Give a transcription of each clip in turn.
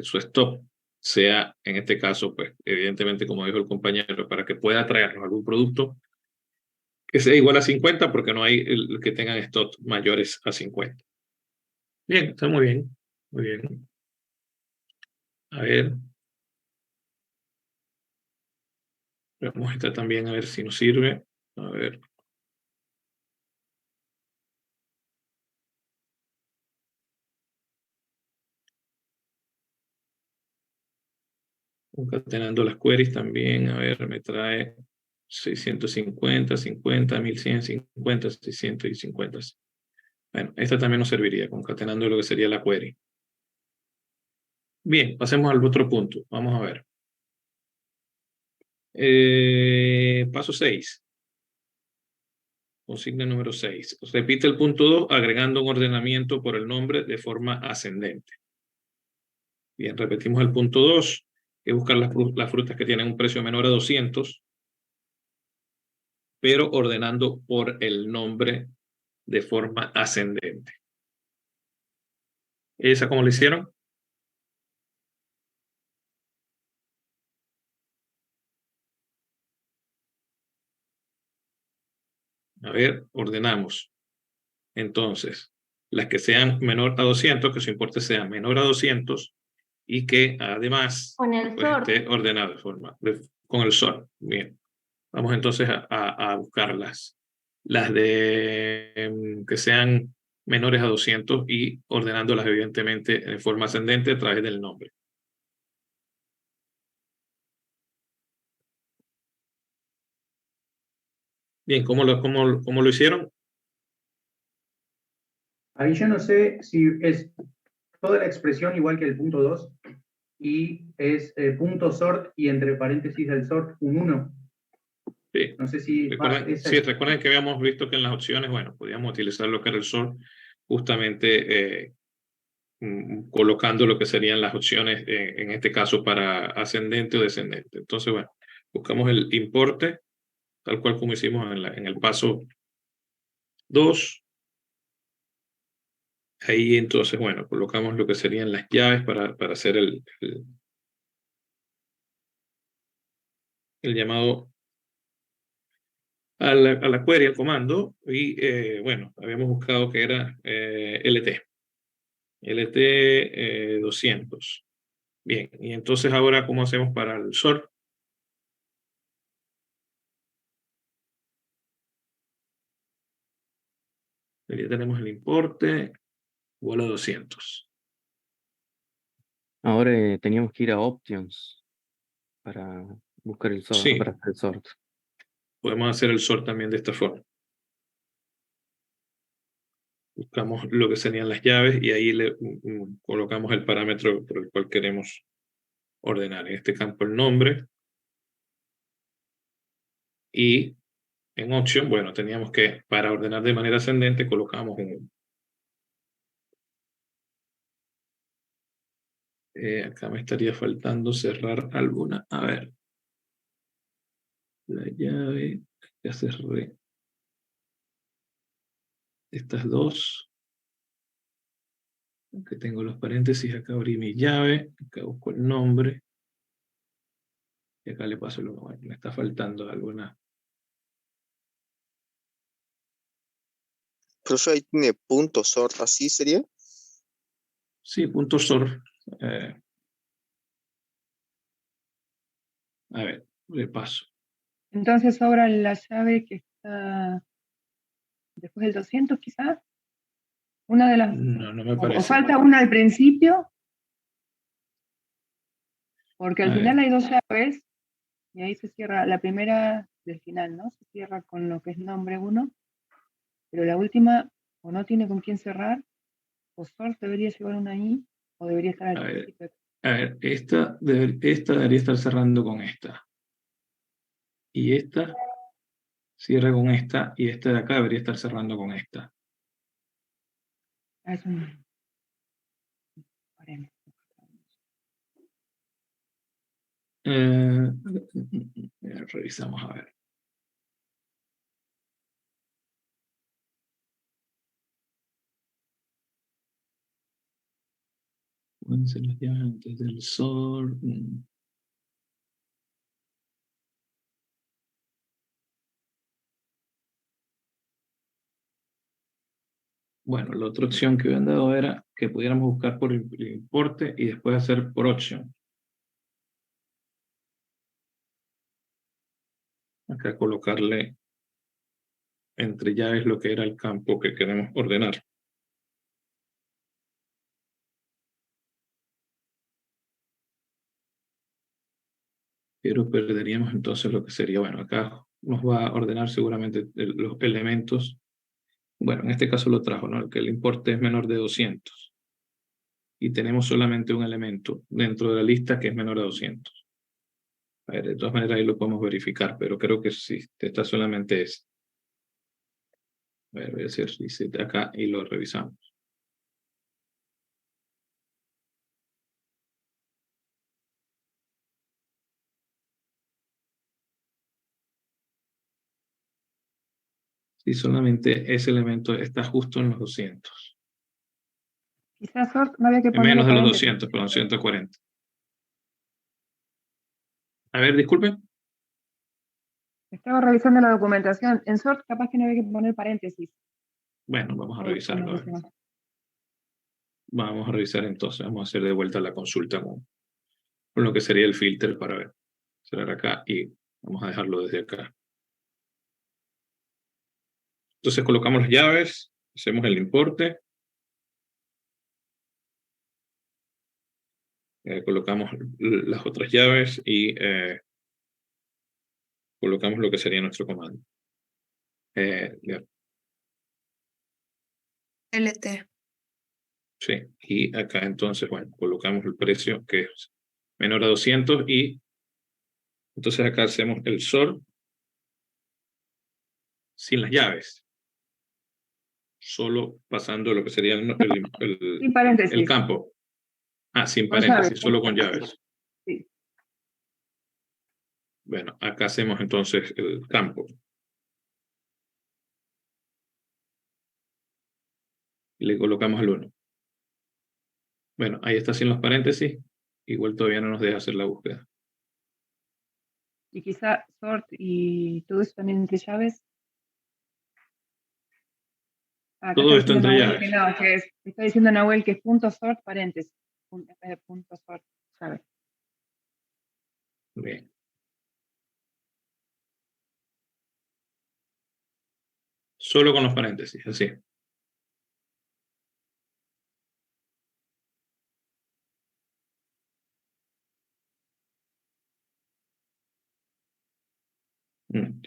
su stop sea, en este caso, pues, evidentemente, como dijo el compañero, para que pueda traernos algún producto que sea igual a 50, porque no hay que tengan stop mayores a 50. Bien, está muy bien. Muy bien. A ver. Vamos a esta también a ver si nos sirve. A ver. Concatenando las queries también. A ver, me trae 650, 50, 1150, 650. Bueno, esta también nos serviría, concatenando lo que sería la query. Bien, pasemos al otro punto. Vamos a ver. Paso 6. Consigna número 6. Repite el punto 2 agregando un ordenamiento por el nombre de forma ascendente. Bien, repetimos el punto 2, que buscar las frutas que tienen un precio menor a 200, pero ordenando por el nombre de forma ascendente. ¿Esa cómo lo hicieron? A ver, ordenamos. Entonces, las que sean menor a 200, que su importe sea menor a 200 y que además con el pues, sort. esté ordenado con el sort. Bien. Vamos entonces a buscarlas. Las de que sean menores a 200 y ordenándolas evidentemente de forma ascendente a través del nombre. Bien, ¿cómo lo hicieron? Ahí yo no sé si es toda la expresión igual que el punto 2 y es punto sort y entre paréntesis del sort un 1. Sí. No sé si... Recuerden que habíamos visto que en las opciones, bueno, podíamos utilizar lo que era el sort, justamente colocando lo que serían las opciones, en este caso para ascendente o descendente. Entonces, bueno, buscamos el importe, tal cual como hicimos en el paso 2. Ahí entonces, bueno, colocamos lo que serían las llaves para hacer el llamado a la query, al comando, y bueno, habíamos buscado que era LT 200. Bien, y entonces ahora, ¿cómo hacemos para el sort? Ya tenemos el importe, igual a 200. Ahora teníamos que ir a options para buscar el sort, Sí. para hacer el sort. Podemos hacer el sort también de esta forma. Buscamos lo que serían las llaves y ahí le colocamos el parámetro por el cual queremos ordenar. En este campo el nombre. Y en option, bueno, teníamos que, para ordenar de manera ascendente, colocamos un... acá me estaría faltando cerrar alguna. A ver. La llave, ya cerré estas dos. Aquí tengo los paréntesis, acá abrí mi llave, acá busco el nombre. Y acá le paso el uno. Me está faltando alguna. Profe, ahí tiene punto sort, ¿así sería? Sí, punto sort. A ver, le paso. Entonces ahora la llave que está después del 200 quizás. Una de las... No me parece. O falta una al principio. Porque al final hay dos llaves y ahí se cierra la primera del final, ¿no? Se cierra con lo que es nombre 1, pero la última o no tiene con quién cerrar, o sort debería llevar una I, o debería estar al principio. A ver, esta debería estar cerrando con esta. Y esta cierra con esta, y esta de acá debería estar cerrando con esta. Es un... Revisamos a ver. Pueden ser las llaves antes del sort. Bueno, la otra opción que habían dado era que pudiéramos buscar por el importe y después hacer por opción. Acá colocarle entre llaves lo que era el campo que queremos ordenar. Pero perderíamos entonces lo que sería, bueno, acá nos va a ordenar seguramente los elementos. Bueno, en este caso lo trajo, ¿no? Que el importe es menor de 200. Y tenemos solamente un elemento dentro de la lista que es menor a 200. A ver, de todas maneras ahí lo podemos verificar, pero creo que sí, está solamente ese. A ver, voy a hacer reset acá y lo revisamos. Sí, solamente ese elemento está justo en los 200. Quizás sort no había que poner Menos de los paréntesis. 200, perdón, 140. A ver, disculpen. Estaba revisando la documentación. En sort capaz que no había que poner paréntesis. Bueno, vamos a revisarlo. A ver. No. Vamos a revisar entonces. Vamos a hacer de vuelta la consulta con lo que sería el filter para ver. Cerrar acá y vamos a dejarlo desde acá. Entonces colocamos las llaves, hacemos el importe. Colocamos las otras llaves y colocamos lo que sería nuestro comando. LT. Sí, y acá entonces, bueno, colocamos el precio que es menor a 200 y entonces acá hacemos el sort sin las llaves. Solo pasando lo que sería Sin paréntesis. el campo. Ah, sin Con paréntesis, llaves. solo con llaves. Sí. Bueno, acá hacemos entonces el campo. Y le colocamos el 1. Bueno, ahí está sin los paréntesis. Igual todavía no nos deja hacer la búsqueda. Y quizá sort y todo eso también entre llaves. Acá Todo está esto diciendo entre Nahuel que llaves. no, está diciendo Nahuel que es punto sort paréntesis. En vez de punto sort llave. Bien. Solo con los paréntesis, así.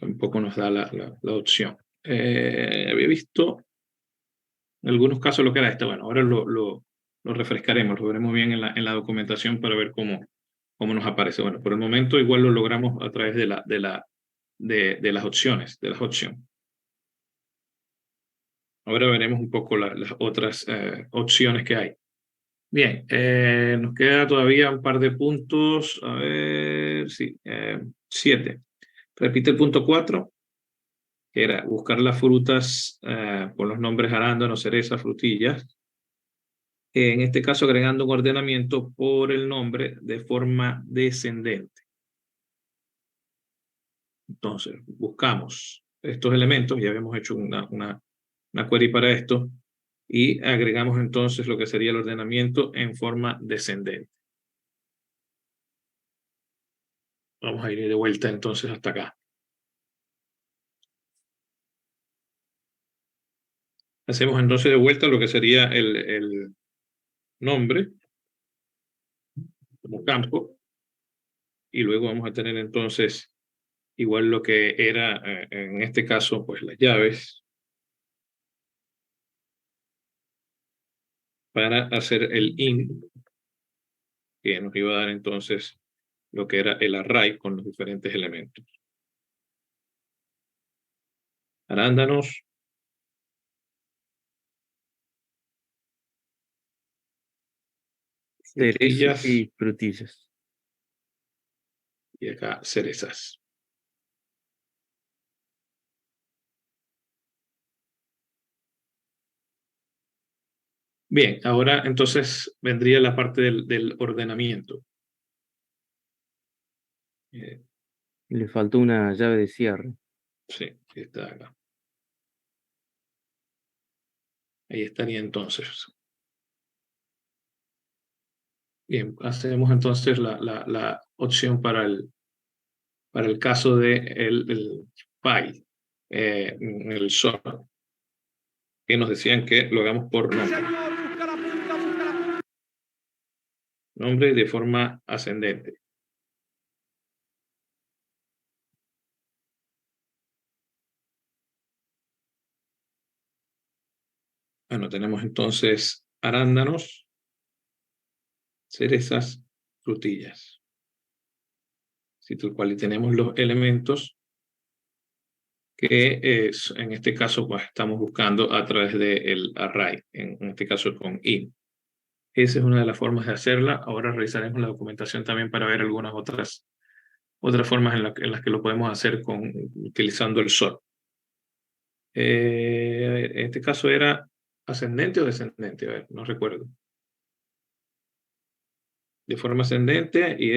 Tampoco nos da la opción. Había visto en algunos casos lo que era esto. Bueno, ahora lo refrescaremos, lo veremos bien en la documentación para ver cómo nos aparece. Bueno, por el momento igual lo logramos a través de las opciones, de las opciones. Ahora veremos un poco las otras opciones que hay. Bien, nos queda todavía un par de puntos. A ver, sí, 7. Repite el punto 4, que era buscar las frutas con los nombres arándanos, cerezas, frutillas. En este caso, agregando un ordenamiento por el nombre de forma descendente. Entonces, buscamos estos elementos, ya habíamos hecho una query para esto, y agregamos entonces lo que sería el ordenamiento en forma descendente. Vamos a ir de vuelta entonces hasta acá. Hacemos entonces de vuelta lo que sería el nombre como campo, y luego vamos a tener entonces igual lo que era en este caso pues las llaves para hacer el in, que nos iba a dar entonces lo que era el array con los diferentes elementos. Arándanos, Cerezas frutillas, y frutillas. y acá cerezas. Bien, ahora entonces vendría la parte del ordenamiento. Le faltó una llave de cierre. Sí, está acá. Ahí estaría entonces. Bien, hacemos entonces la opción para el caso de el file, el sort, que nos decían que lo hagamos por nombre. Nombre de forma ascendente. Bueno, tenemos entonces arándanos, cerezas, frutillas. Tal cual, y tenemos los elementos que en este caso pues estamos buscando a través del array, en este caso con in. Esa es una de las formas de hacerla. Ahora revisaremos la documentación también para ver algunas otras formas en las que lo podemos hacer utilizando el sort. En este caso era ascendente o descendente, a ver, no recuerdo. De forma ascendente y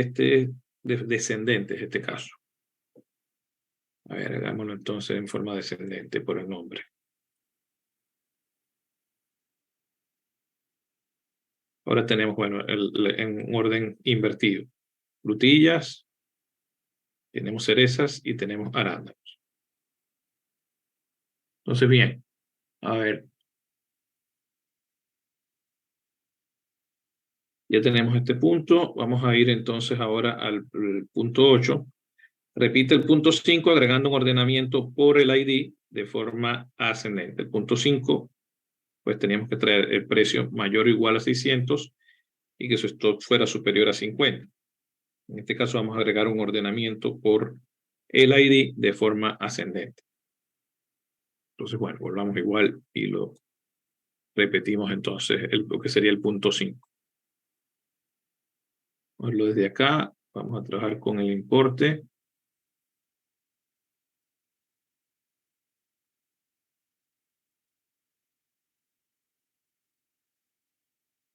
descendente es este caso. A ver, hagámoslo entonces en forma descendente por el nombre. Ahora tenemos, bueno, en orden invertido. Frutillas, tenemos cerezas y tenemos arándanos. Entonces, bien, a ver. Ya tenemos este punto. Vamos a ir entonces ahora al punto 8. Repite el punto 5 agregando un ordenamiento por el ID de forma ascendente. El punto 5, pues teníamos que traer el precio mayor o igual a 600 y que su stock fuera superior a 50. En este caso vamos a agregar un ordenamiento por el ID de forma ascendente. Entonces, bueno, volvamos igual y lo repetimos entonces lo que sería el punto 5. Lo desde acá, vamos a trabajar con el importe.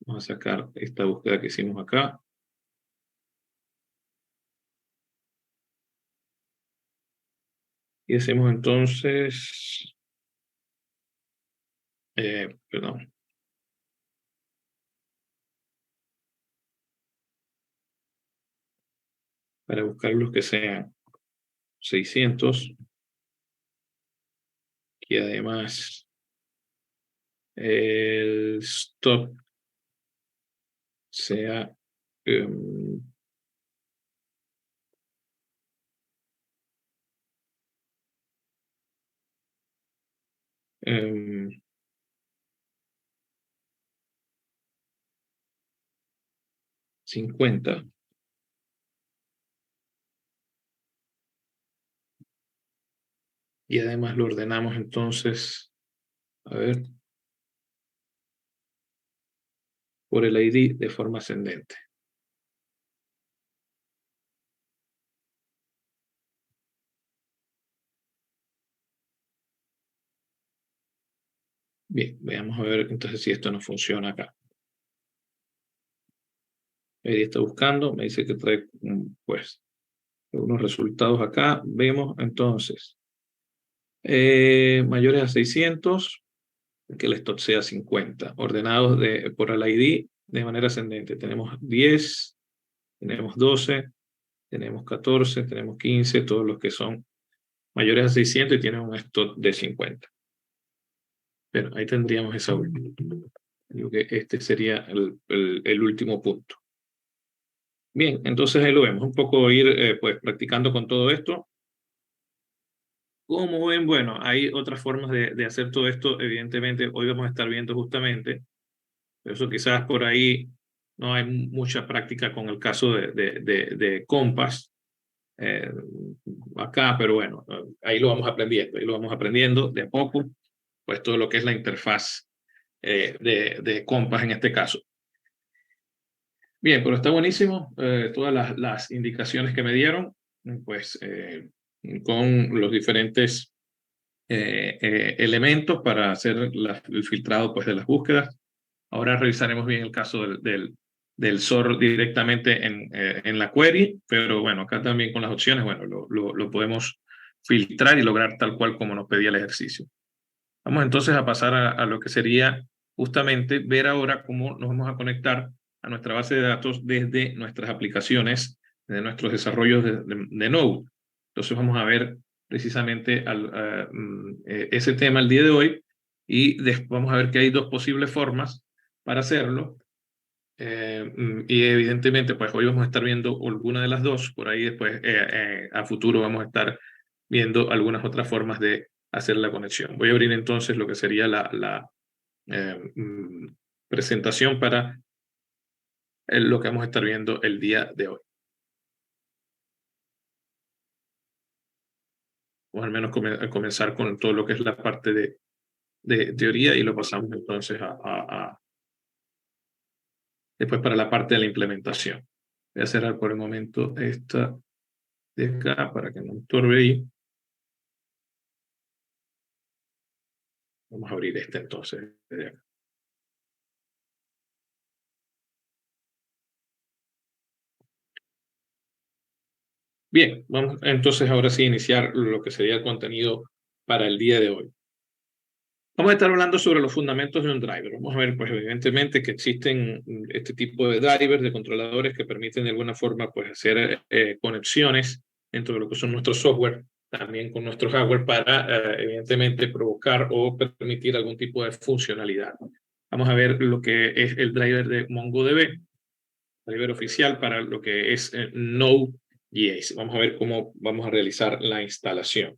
Vamos a sacar esta búsqueda que hicimos acá. Y hacemos entonces, perdón. Para buscar los que sean 600. Y además el stock sea um, 50. Y además lo ordenamos entonces, a ver, por el ID de forma ascendente. Bien, veamos a ver entonces si esto no funciona acá. Ahí está buscando, me dice que trae pues unos resultados acá. Vemos entonces mayores a 600, que el stock sea 50, ordenados por el ID de manera ascendente. Tenemos 10, tenemos 12, tenemos 14, tenemos 15, todos los que son mayores a 600 y tienen un stock de 50. Pero ahí tendríamos esa última. Digo que este sería el último punto. Bien, entonces ahí lo vemos. Un poco ir pues practicando con todo esto. Como ven, bueno, hay otras formas de hacer todo esto. Evidentemente, hoy vamos a estar viendo justamente. Eso quizás por ahí no hay mucha práctica con el caso de Compass acá, pero bueno, ahí lo vamos aprendiendo de a poco, pues todo lo que es la interfaz de Compass en este caso. Bien, pero está buenísimo todas las indicaciones que me dieron, pues con los diferentes elementos para hacer el filtrado pues de las búsquedas. Ahora revisaremos bien el caso del SOR directamente en la query, pero bueno, acá también con las opciones, bueno, lo podemos filtrar y lograr tal cual como nos pedía el ejercicio. Vamos entonces a pasar a lo que sería justamente ver ahora cómo nos vamos a conectar a nuestra base de datos desde nuestras aplicaciones, desde nuestros desarrollos de Node. Entonces vamos a ver precisamente ese tema el día de hoy y vamos a ver que hay dos posibles formas para hacerlo. Y evidentemente, pues hoy vamos a estar viendo alguna de las dos, por ahí después a futuro vamos a estar viendo algunas otras formas de hacer la conexión. Voy a abrir entonces lo que sería la presentación para lo que vamos a estar viendo el día de hoy. O al menos comenzar con todo lo que es la parte de teoría y lo pasamos entonces después para la parte de la implementación. Voy a cerrar por el momento esta de acá para que no me estorbe ahí. Vamos a abrir esta entonces de acá. Bien, vamos entonces ahora sí a iniciar lo que sería el contenido para el día de hoy. Vamos a estar hablando sobre los fundamentos de un driver. Vamos a ver, pues evidentemente que existen este tipo de drivers, de controladores que permiten de alguna forma pues hacer conexiones dentro de lo que son nuestros software, también con nuestro hardware para evidentemente provocar o permitir algún tipo de funcionalidad. Vamos a ver lo que es el driver de MongoDB, driver oficial para lo que es Node.js. Vamos a ver cómo vamos a realizar la instalación.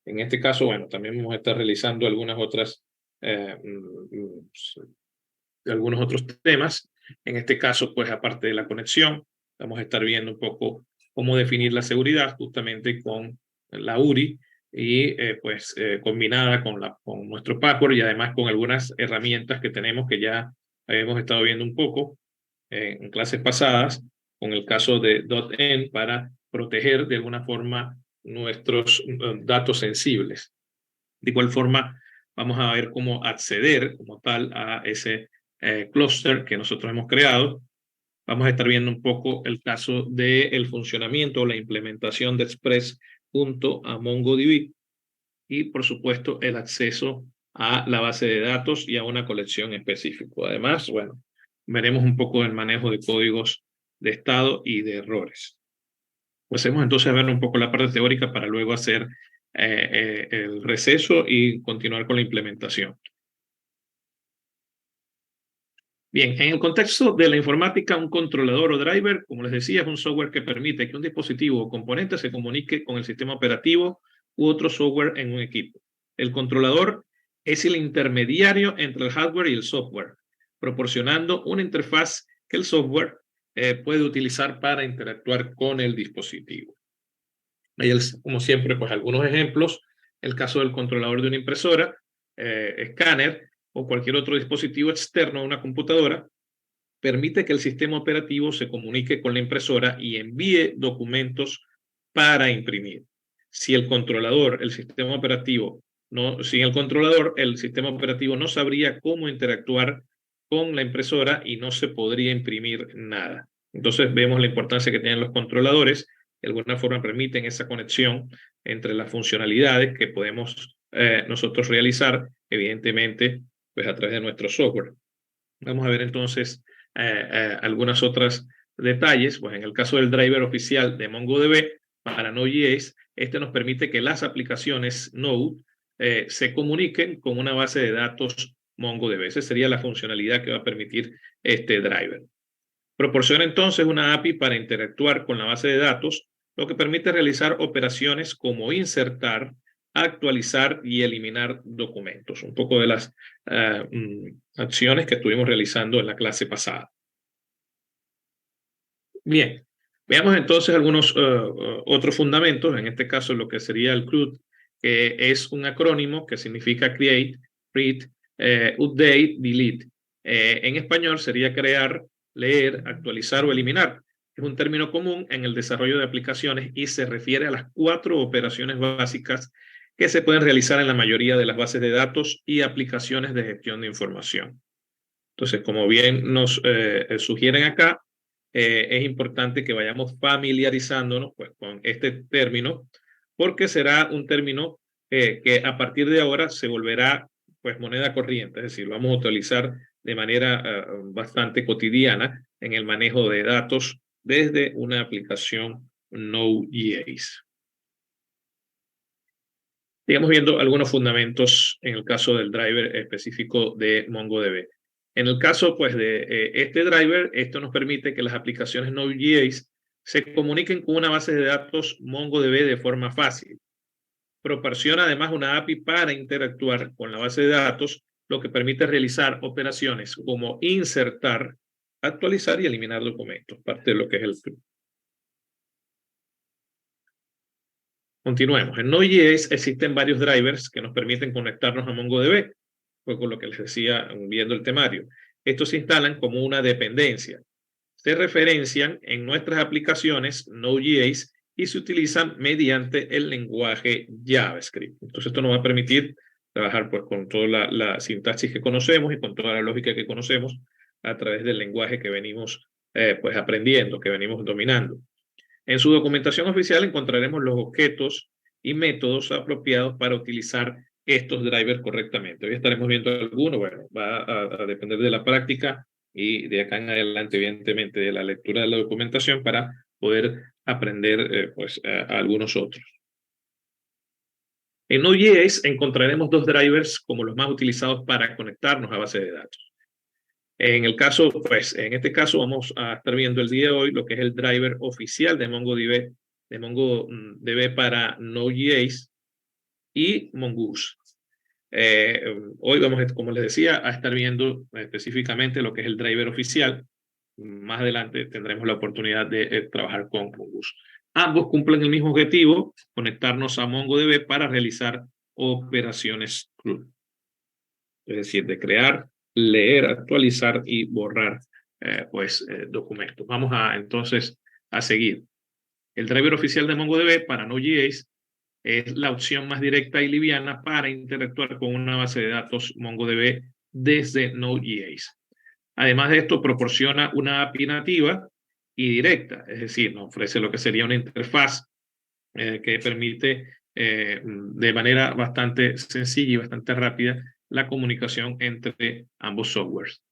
En este caso, bueno, también vamos a estar realizando algunas otras algunos otros temas. En este caso, pues aparte de la conexión, vamos a estar viendo un poco cómo definir la seguridad justamente con la URI y combinada con nuestro password y además con algunas herramientas que tenemos que ya habíamos estado viendo un poco en clases pasadas, con el caso de .env para proteger de alguna forma nuestros datos sensibles. De igual forma, vamos a ver cómo acceder como tal a ese clúster que nosotros hemos creado. Vamos a estar viendo un poco el caso del funcionamiento o la implementación de Express junto a MongoDB y, por supuesto, el acceso a la base de datos y a una colección específica. Además, bueno, veremos un poco el manejo de códigos de estado y de errores. Pasemos entonces a ver un poco la parte teórica para luego hacer el receso y continuar con la implementación. Bien, en el contexto de la informática, un controlador o driver, como les decía, es un software que permite que un dispositivo o componente se comunique con el sistema operativo u otro software en un equipo. El controlador es el intermediario entre el hardware y el software, proporcionando una interfaz que el software puede utilizar para interactuar con el dispositivo. Hay, como siempre, pues algunos ejemplos. El caso del controlador de una impresora, escáner o cualquier otro dispositivo externo a una computadora, permite que el sistema operativo se comunique con la impresora y envíe documentos para imprimir. Si el controlador, el sistema operativo, sin el controlador, el sistema operativo no sabría cómo interactuar con la impresora y no se podría imprimir nada. Entonces vemos la importancia que tienen los controladores. De alguna forma permiten esa conexión entre las funcionalidades que podemos nosotros realizar, evidentemente, pues a través de nuestro software. Vamos a ver entonces algunas otras detalles. Pues en el caso del driver oficial de MongoDB para Node.js, este nos permite que las aplicaciones Node se comuniquen con una base de datos MongoDB. Esa sería la funcionalidad que va a permitir este driver. Proporciona entonces una API para interactuar con la base de datos, lo que permite realizar operaciones como insertar, actualizar y eliminar documentos. Un poco de las acciones que estuvimos realizando en la clase pasada. Bien, veamos entonces algunos otros fundamentos, en este caso lo que sería el CRUD, que es un acrónimo que significa Create, Read, Update, Delete. En español sería crear, leer, actualizar o eliminar. Es un término común en el desarrollo de aplicaciones y se refiere a las 4 operaciones básicas que se pueden realizar en la mayoría de las bases de datos y aplicaciones de gestión de información. Entonces, como bien nos sugieren acá, es importante que vayamos familiarizándonos pues, con este término, porque será un término que a partir de ahora se volverá pues, moneda corriente, es decir, lo vamos a utilizar de manera bastante cotidiana en el manejo de datos desde una aplicación Node.js. Sigamos viendo algunos fundamentos en el caso del driver específico de MongoDB. En el caso pues, de este driver, esto nos permite que las aplicaciones Node.js se comuniquen con una base de datos MongoDB de forma fácil. Proporciona además una API para interactuar con la base de datos, lo que permite realizar operaciones como insertar, actualizar y eliminar documentos, parte de lo que es el script. Continuemos. En Node.js existen varios drivers que nos permiten conectarnos a MongoDB, fue con lo que les decía viendo el temario. Estos se instalan como una dependencia. Se referencian en nuestras aplicaciones Node.js y se utilizan mediante el lenguaje JavaScript. Entonces esto nos va a permitir trabajar pues, con toda la sintaxis que conocemos y con toda la lógica que conocemos a través del lenguaje que venimos pues, aprendiendo, que venimos dominando. En su documentación oficial encontraremos los objetos y métodos apropiados para utilizar estos drivers correctamente. Hoy estaremos viendo algunos, bueno, va a depender de la práctica y de acá en adelante, evidentemente, de la lectura de la documentación para poder aprender pues, a algunos otros. En Node.js encontraremos dos drivers como los más utilizados para conectarnos a base de datos. En el caso, pues, en este caso vamos a estar viendo el día de hoy lo que es el driver oficial de MongoDB para Node.js y Mongoose. Hoy vamos, como les decía, a estar viendo específicamente lo que es el driver oficial. Más adelante tendremos la oportunidad de trabajar con Mongoose. Ambos cumplen el mismo objetivo, conectarnos a MongoDB para realizar operaciones CRUD. Es decir, de crear, leer, actualizar y borrar documentos. Vamos entonces a seguir. El driver oficial de MongoDB para Node.js es la opción más directa y liviana para interactuar con una base de datos MongoDB desde Node.js. Además de esto, proporciona una API nativa y directa, es decir, nos ofrece lo que sería una interfaz que permite de manera bastante sencilla y bastante rápida la comunicación entre ambos softwares.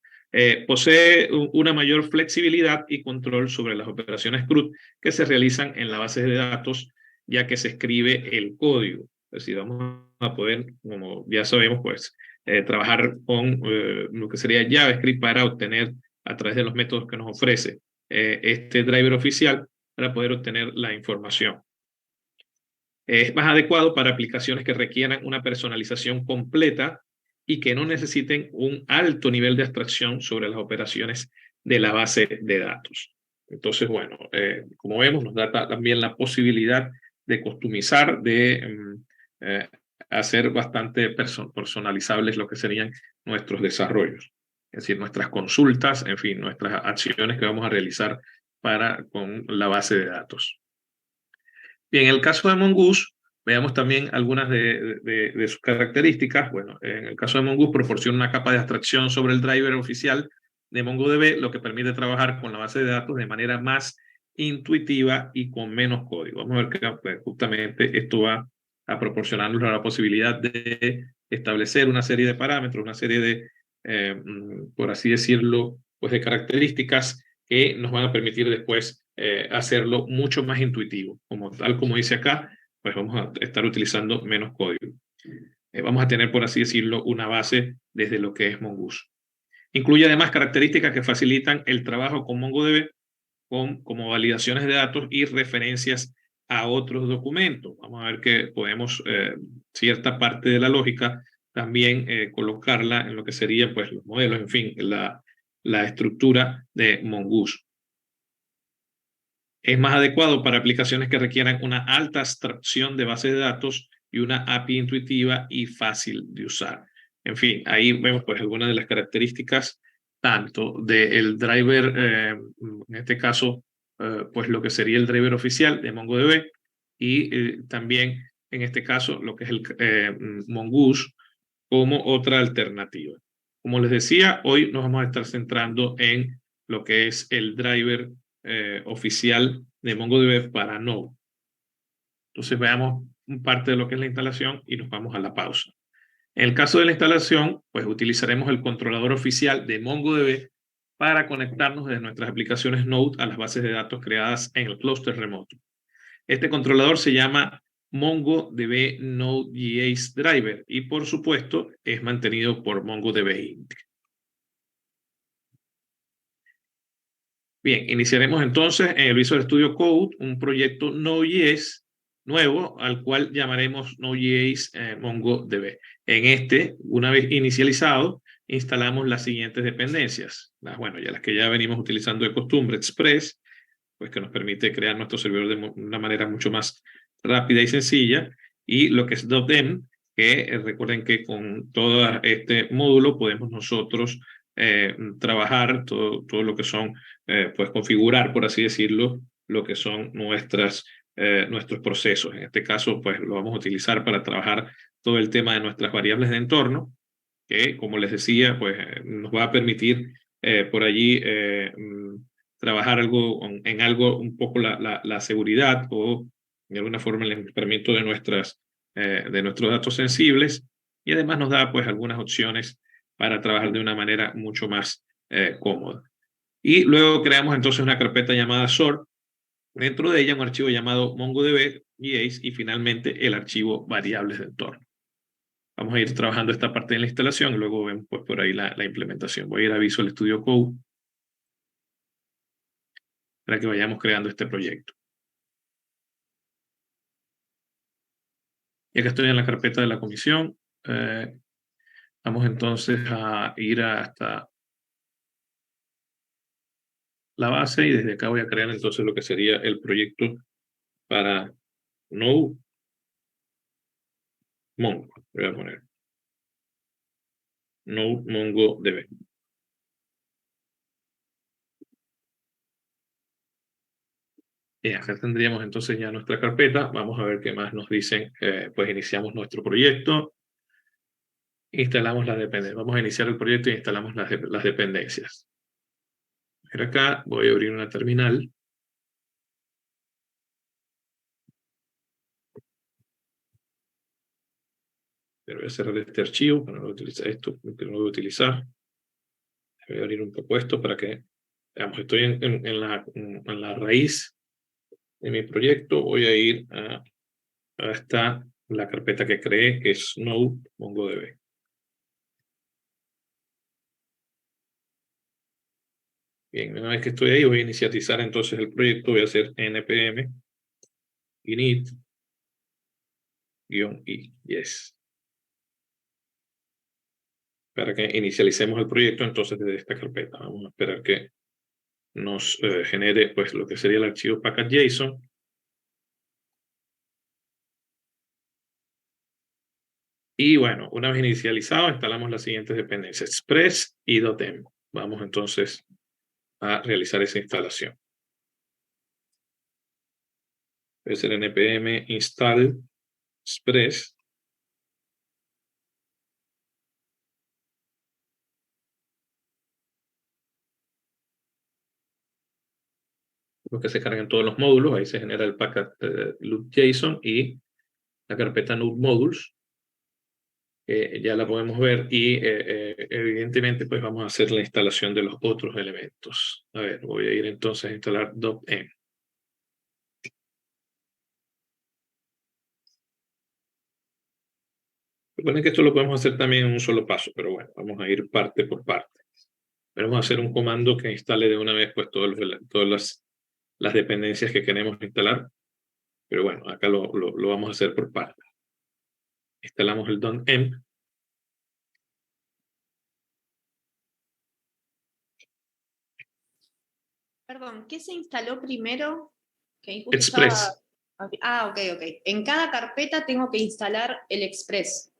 Posee una mayor flexibilidad y control sobre las operaciones CRUD que se realizan en la base de datos, ya que se escribe el código. Es decir, vamos a poder, como ya sabemos, pues, trabajar con lo que sería JavaScript para obtener, a través de los métodos que nos ofrece este driver oficial, para poder obtener la información. Es más adecuado para aplicaciones que requieran una personalización completa y que no necesiten un alto nivel de abstracción sobre las operaciones de la base de datos. Entonces, bueno, como vemos, nos da también la posibilidad de customizar, de hacer bastante personalizables lo que serían nuestros desarrollos. Es decir, nuestras consultas, en fin, nuestras acciones que vamos a realizar con la base de datos. Bien, en el caso de Mongoose, veamos también algunas de sus características. Bueno, en el caso de Mongoose proporciona una capa de abstracción sobre el driver oficial de MongoDB, lo que permite trabajar con la base de datos de manera más intuitiva y con menos código. Vamos a ver que pues, justamente esto va a proporcionarnos la posibilidad de establecer una serie de parámetros, una serie de, por así decirlo, pues de características que nos van a permitir después hacerlo mucho más intuitivo. Tal como dice acá, pues vamos a estar utilizando menos código. Vamos a tener, por así decirlo, una base desde lo que es Mongoose. Incluye además características que facilitan el trabajo con MongoDB como validaciones de datos y referencias a otros documentos. Vamos a ver que podemos cierta parte de la lógica también colocarla en lo que sería pues, los modelos, en fin, la estructura de Mongoose. Es más adecuado para aplicaciones que requieran una alta abstracción de base de datos y una API intuitiva y fácil de usar. En fin, ahí vemos pues algunas de las características tanto del driver, en este caso, pues lo que sería el driver oficial de MongoDB y también en este caso lo que es el Mongoose como otra alternativa. Como les decía, hoy nos vamos a estar centrando en lo que es el driver oficial de MongoDB para Node. Entonces veamos parte de lo que es la instalación y nos vamos a la pausa. En el caso de la instalación, pues utilizaremos el controlador oficial de MongoDB para conectarnos desde nuestras aplicaciones Node a las bases de datos creadas en el clúster remoto. Este controlador se llama MongoDB Node.js Driver y por supuesto es mantenido por MongoDB Inc. Bien, iniciaremos entonces en el Visual Studio Code un proyecto Node.js nuevo al cual llamaremos Node.js MongoDB. En este, una vez inicializado, instalamos las siguientes dependencias. Las que ya venimos utilizando de costumbre, Express, pues que nos permite crear nuestro servidor de una manera mucho más rápida y sencilla, y lo que es .env, que recuerden que con todo este módulo podemos nosotros trabajar todo lo que son, pues configurar, por así decirlo, lo que son nuestros procesos. En este caso, pues lo vamos a utilizar para trabajar todo el tema de nuestras variables de entorno, que como les decía, pues nos va a permitir por allí trabajar en algo un poco la seguridad o de alguna forma el incremento de nuestros datos sensibles, y además nos da pues algunas opciones para trabajar de una manera mucho más cómoda. Y luego creamos entonces una carpeta llamada sort, dentro de ella un archivo llamado MongoDB.js y finalmente el archivo variables de entorno. Vamos a ir trabajando esta parte de la instalación y luego vemos pues, por ahí la implementación. Voy a ir a Visual Studio Code para que vayamos creando este proyecto. Y acá estoy en la carpeta de la comisión. Vamos entonces a ir hasta la base y desde acá voy a crear entonces lo que sería el proyecto para Node Mongo. Voy a poner Node MongoDB. Y acá tendríamos entonces ya nuestra carpeta. Vamos a ver qué más nos dicen. Pues iniciamos nuestro proyecto. Instalamos las dependencias. Vamos a iniciar el proyecto e instalamos las dependencias. Pero acá voy a abrir una terminal. Pero voy a cerrar este archivo para no utilizar esto, porque no lo voy a utilizar. Voy a abrir un poco esto para que veamos. Estoy en la raíz de mi proyecto. Voy a ir hasta la carpeta que creé, que es Node MongoDB. Bien, una vez que estoy ahí, voy a inicializar entonces el proyecto. Voy a hacer npm init-i, yes, para que inicialicemos el proyecto entonces desde esta carpeta. Vamos a esperar que nos genere pues lo que sería el archivo package.json. Y bueno, una vez inicializado, instalamos las siguientes dependencias, Express y .env. Vamos entonces a realizar esa instalación. Voy a hacer npm install Express. Lo que se cargan todos los módulos, ahí se genera el packet loop.json y la carpeta node modules. Ya la podemos ver y evidentemente pues vamos a hacer la instalación de los otros elementos. A ver, voy a ir entonces a instalar .env. Recuerden que esto lo podemos hacer también en un solo paso, pero bueno, vamos a ir parte por parte. Vamos a hacer un comando que instale de una vez pues todas las dependencias que queremos instalar. Pero bueno, acá lo vamos a hacer por partes. Instalamos el .env. Perdón, ¿qué se instaló primero? Que justo Express. Ok. En cada carpeta tengo que instalar el Express.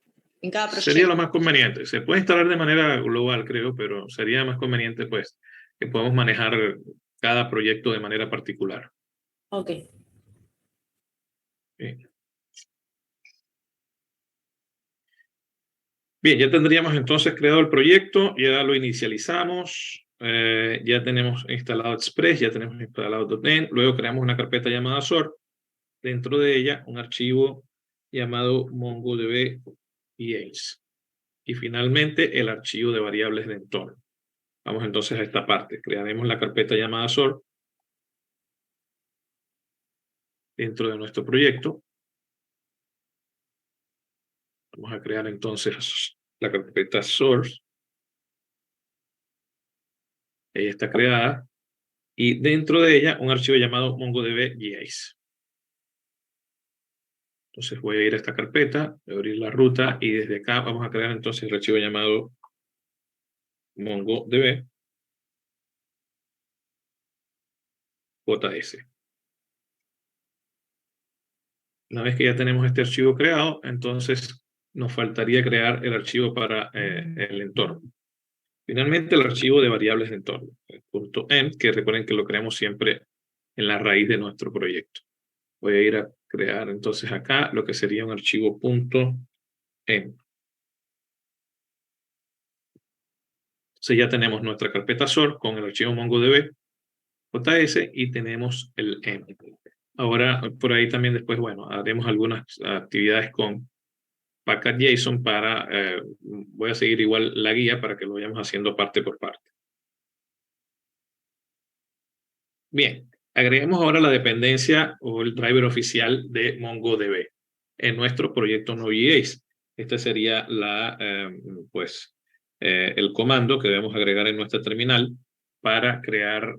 En cada proyecto. Sería lo más conveniente. Se puede instalar de manera global, creo, pero sería más conveniente pues que podamos manejar cada proyecto de manera particular. Ok. Bien. Bien, ya tendríamos entonces creado el proyecto, ya lo inicializamos, ya tenemos instalado Express, ya tenemos instalado .NET, luego creamos una carpeta llamada sort, dentro de ella un archivo llamado MongoDB EAs, y finalmente el archivo de variables de entorno. Vamos entonces a esta parte, crearemos la carpeta llamada sort dentro de nuestro proyecto. Vamos a crear entonces la carpeta source. Ella está creada. Y dentro de ella un archivo llamado MongoDB EAs. Entonces voy a ir a esta carpeta, voy a abrir la ruta y desde acá vamos a crear entonces el archivo llamado MongoDB JS. Una vez que ya tenemos este archivo creado, entonces nos faltaría crear el archivo para el entorno. Finalmente, el archivo de variables de entorno, .env, que recuerden que lo creamos siempre en la raíz de nuestro proyecto. Voy a ir a crear entonces acá lo que sería un archivo .env. Entonces ya tenemos nuestra carpeta source con el archivo MongoDB JS y tenemos el env. Ahora, por ahí también después, bueno, haremos algunas actividades con package.json para, voy a seguir igual la guía para que lo vayamos haciendo parte por parte. Bien, agreguemos ahora la dependencia o el driver oficial de MongoDB en nuestro proyecto Node.js. Este sería el comando que debemos agregar en nuestra terminal para crear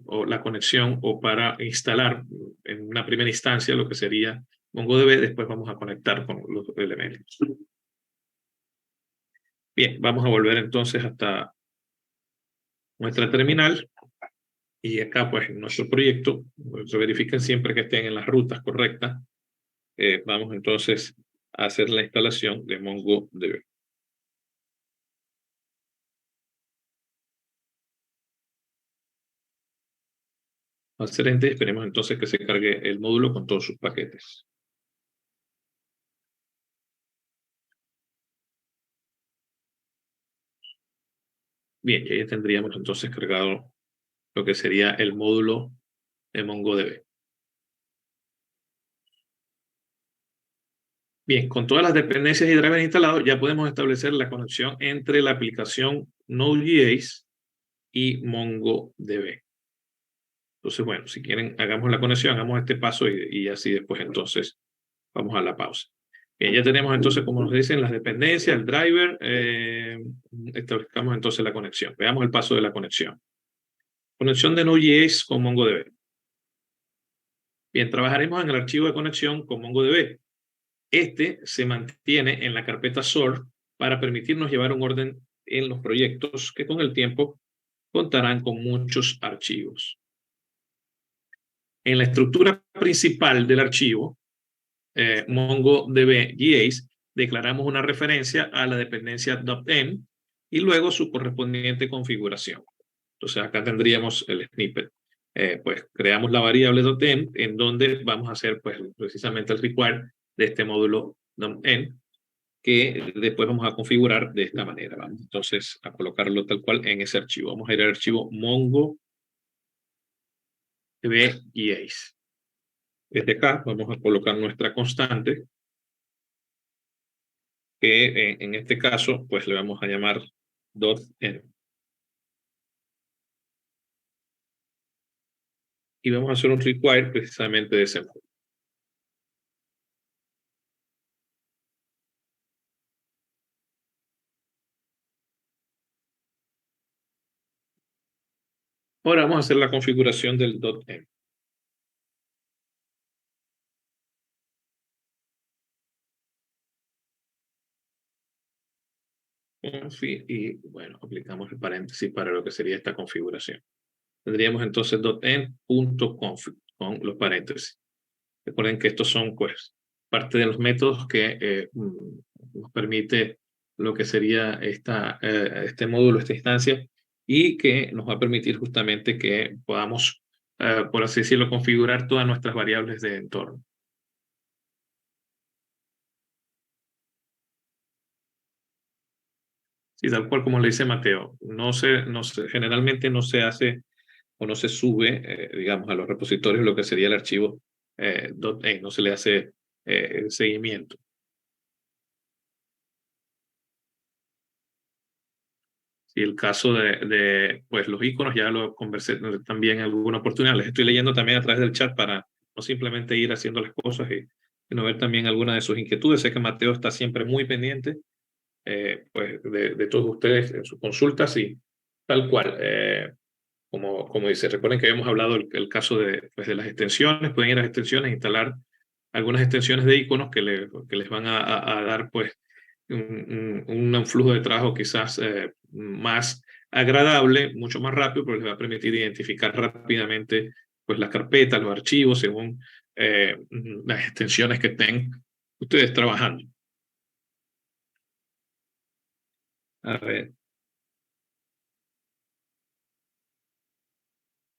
o la conexión o para instalar en una primera instancia lo que sería MongoDB. Después vamos a conectar con los elementos. Bien, vamos a volver entonces hasta nuestra terminal. Y acá, pues, en nuestro proyecto, se verifiquen siempre que estén en las rutas correctas. Vamos entonces a hacer la instalación de MongoDB. Excelente, esperemos entonces que se cargue el módulo con todos sus paquetes. Bien, y ahí tendríamos entonces cargado lo que sería el módulo de MongoDB. Bien, con todas las dependencias y drivers instalados, ya podemos establecer la conexión entre la aplicación Node.js y MongoDB. Entonces, bueno, si quieren, hagamos la conexión, hagamos este paso y así después entonces vamos a la pausa. Bien, ya tenemos entonces, como nos dicen, las dependencias, el driver, establezcamos entonces la conexión. Veamos el paso de la conexión. Conexión de Node.js con MongoDB. Bien, trabajaremos en el archivo de conexión con MongoDB. Este se mantiene en la carpeta source para permitirnos llevar un orden en los proyectos que con el tiempo contarán con muchos archivos. En la estructura principal del archivo, MongoDB EAs, declaramos una referencia a la dependencia .env y luego su correspondiente configuración. Entonces acá tendríamos el snippet. Pues creamos la variable .env en donde vamos a hacer pues precisamente el require de este módulo .env que después vamos a configurar de esta manera. Vamos entonces a colocarlo tal cual en ese archivo. Vamos a ir al archivo MongoDB EAs. Desde acá vamos a colocar nuestra constante, que en este caso pues le vamos a llamar .env. Y vamos a hacer un require precisamente de ese modo. Ahora vamos a hacer la configuración del .env. Y bueno, aplicamos el paréntesis para lo que sería esta configuración. Tendríamos entonces .env.config con los paréntesis. Recuerden que estos son pues parte de los métodos que nos permite lo que sería este módulo, esta instancia, y que nos va a permitir justamente que podamos, por así decirlo, configurar todas nuestras variables de entorno. Y tal cual como le dice Mateo, generalmente no se hace o no se sube, digamos, a los repositorios lo que sería el archivo .env, no se le hace seguimiento. Y el caso pues los iconos ya lo conversé también en alguna oportunidad. Les estoy leyendo también a través del chat para no simplemente ir haciendo las cosas, sino ver también algunas de sus inquietudes. Sé que Mateo está siempre muy pendiente pues de todos ustedes en sus consultas y tal cual. Como dice, recuerden que habíamos hablado el caso pues de las extensiones. Pueden ir a las extensiones e instalar algunas extensiones de iconos que les van a dar pues un flujo de trabajo quizás más agradable, mucho más rápido, pero les va a permitir identificar rápidamente pues las carpetas, los archivos, según las extensiones que estén ustedes trabajando. A ver.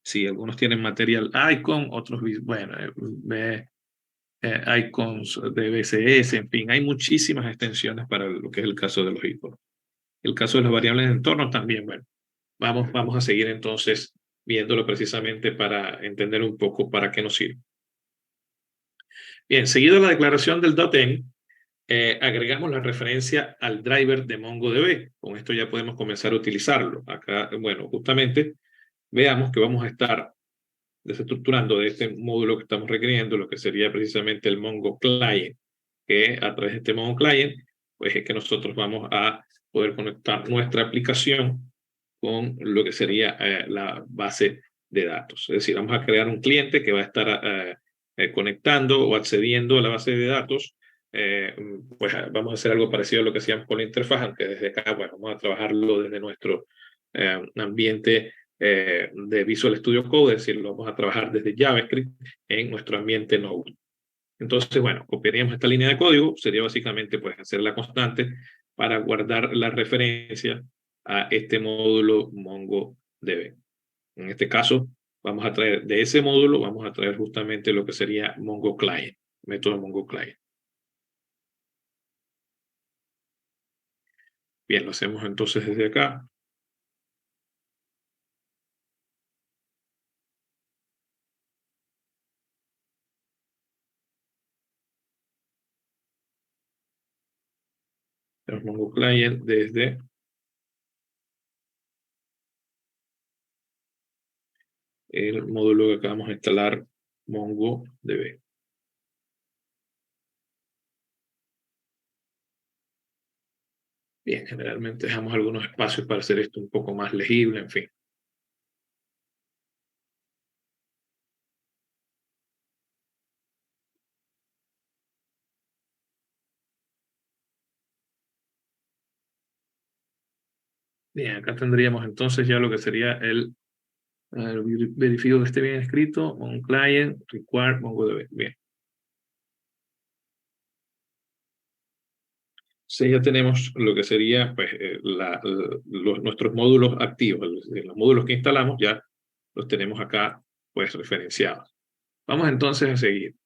Sí, algunos tienen material icon, otros, bueno, icons de BCS, en fin, hay muchísimas extensiones para lo que es el caso de los iconos. El caso de las variables de entorno también, bueno, vamos a seguir entonces viéndolo precisamente para entender un poco para qué nos sirve. Bien, seguido la declaración del .env, agregamos la referencia al driver de MongoDB. Con esto ya podemos comenzar a utilizarlo. Acá, bueno, justamente veamos que vamos a estar desestructurando de este módulo que estamos requiriendo, lo que sería precisamente el Mongo Client, que a través de este Mongo Client, pues es que nosotros vamos a poder conectar nuestra aplicación con lo que sería la base de datos. Es decir, vamos a crear un cliente que va a estar conectando o accediendo a la base de datos. Pues vamos a hacer algo parecido a lo que hacíamos con la interfaz, aunque desde acá, bueno, vamos a trabajarlo desde nuestro ambiente de Visual Studio Code, es decir, lo vamos a trabajar desde JavaScript en nuestro ambiente Node. Entonces, bueno, copiaríamos esta línea de código, sería básicamente pues hacer la constante para guardar la referencia a este módulo MongoDB. En este caso, vamos a traer de ese módulo, vamos a traer justamente lo que sería Mongo Client, método Mongo Client. Bien, lo hacemos entonces desde acá. Tenemos Mongo Client desde el módulo que acabamos de instalar, MongoDB. Bien, generalmente dejamos algunos espacios para hacer esto un poco más legible, en fin. Bien, acá tendríamos entonces ya lo que sería el verifico que esté bien escrito, on client, require MongoDB. Bien. Sí, ya tenemos lo que sería pues, nuestros módulos activos, los módulos que instalamos ya los tenemos acá pues referenciados. Vamos entonces a seguir.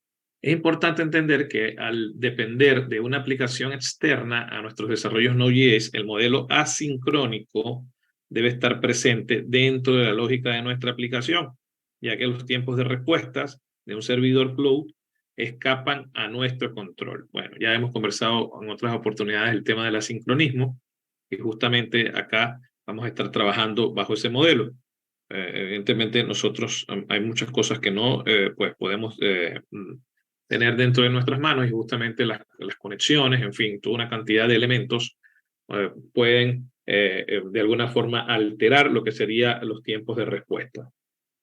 Es importante entender que al depender de una aplicación externa a nuestros desarrollos Node.js, el modelo asincrónico debe estar presente dentro de la lógica de nuestra aplicación, ya que los tiempos de respuestas de un servidor cloud escapan a nuestro control. Bueno, ya hemos conversado en otras oportunidades el tema del asincronismo, y justamente acá vamos a estar trabajando bajo ese modelo. Evidentemente nosotros hay muchas cosas que no pues podemos tener dentro de nuestras manos, y justamente las conexiones, en fin, toda una cantidad de elementos pueden de alguna forma alterar lo que serían los tiempos de respuesta.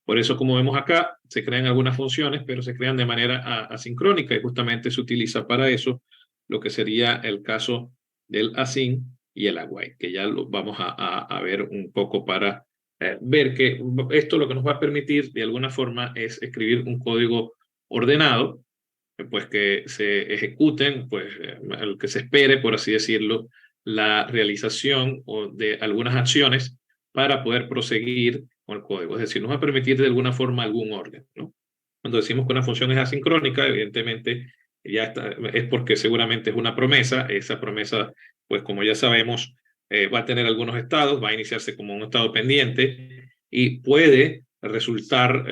Por eso, como vemos acá, se crean algunas funciones, pero se crean de manera asincrónica, y justamente se utiliza para eso lo que sería el caso del async y el await, que ya lo vamos a ver un poco para ver que esto lo que nos va a permitir de alguna forma es escribir un código ordenado, pues que se ejecuten, pues el que se espere, por así decirlo, la realización o de algunas acciones para poder proseguir con el código. Es decir, nos va a permitir de alguna forma algún orden, ¿no? Cuando decimos que una función es asincrónica, evidentemente ya está, es porque seguramente es una promesa. Esa promesa, pues como ya sabemos, va a tener algunos estados, va a iniciarse como un estado pendiente y puede resultar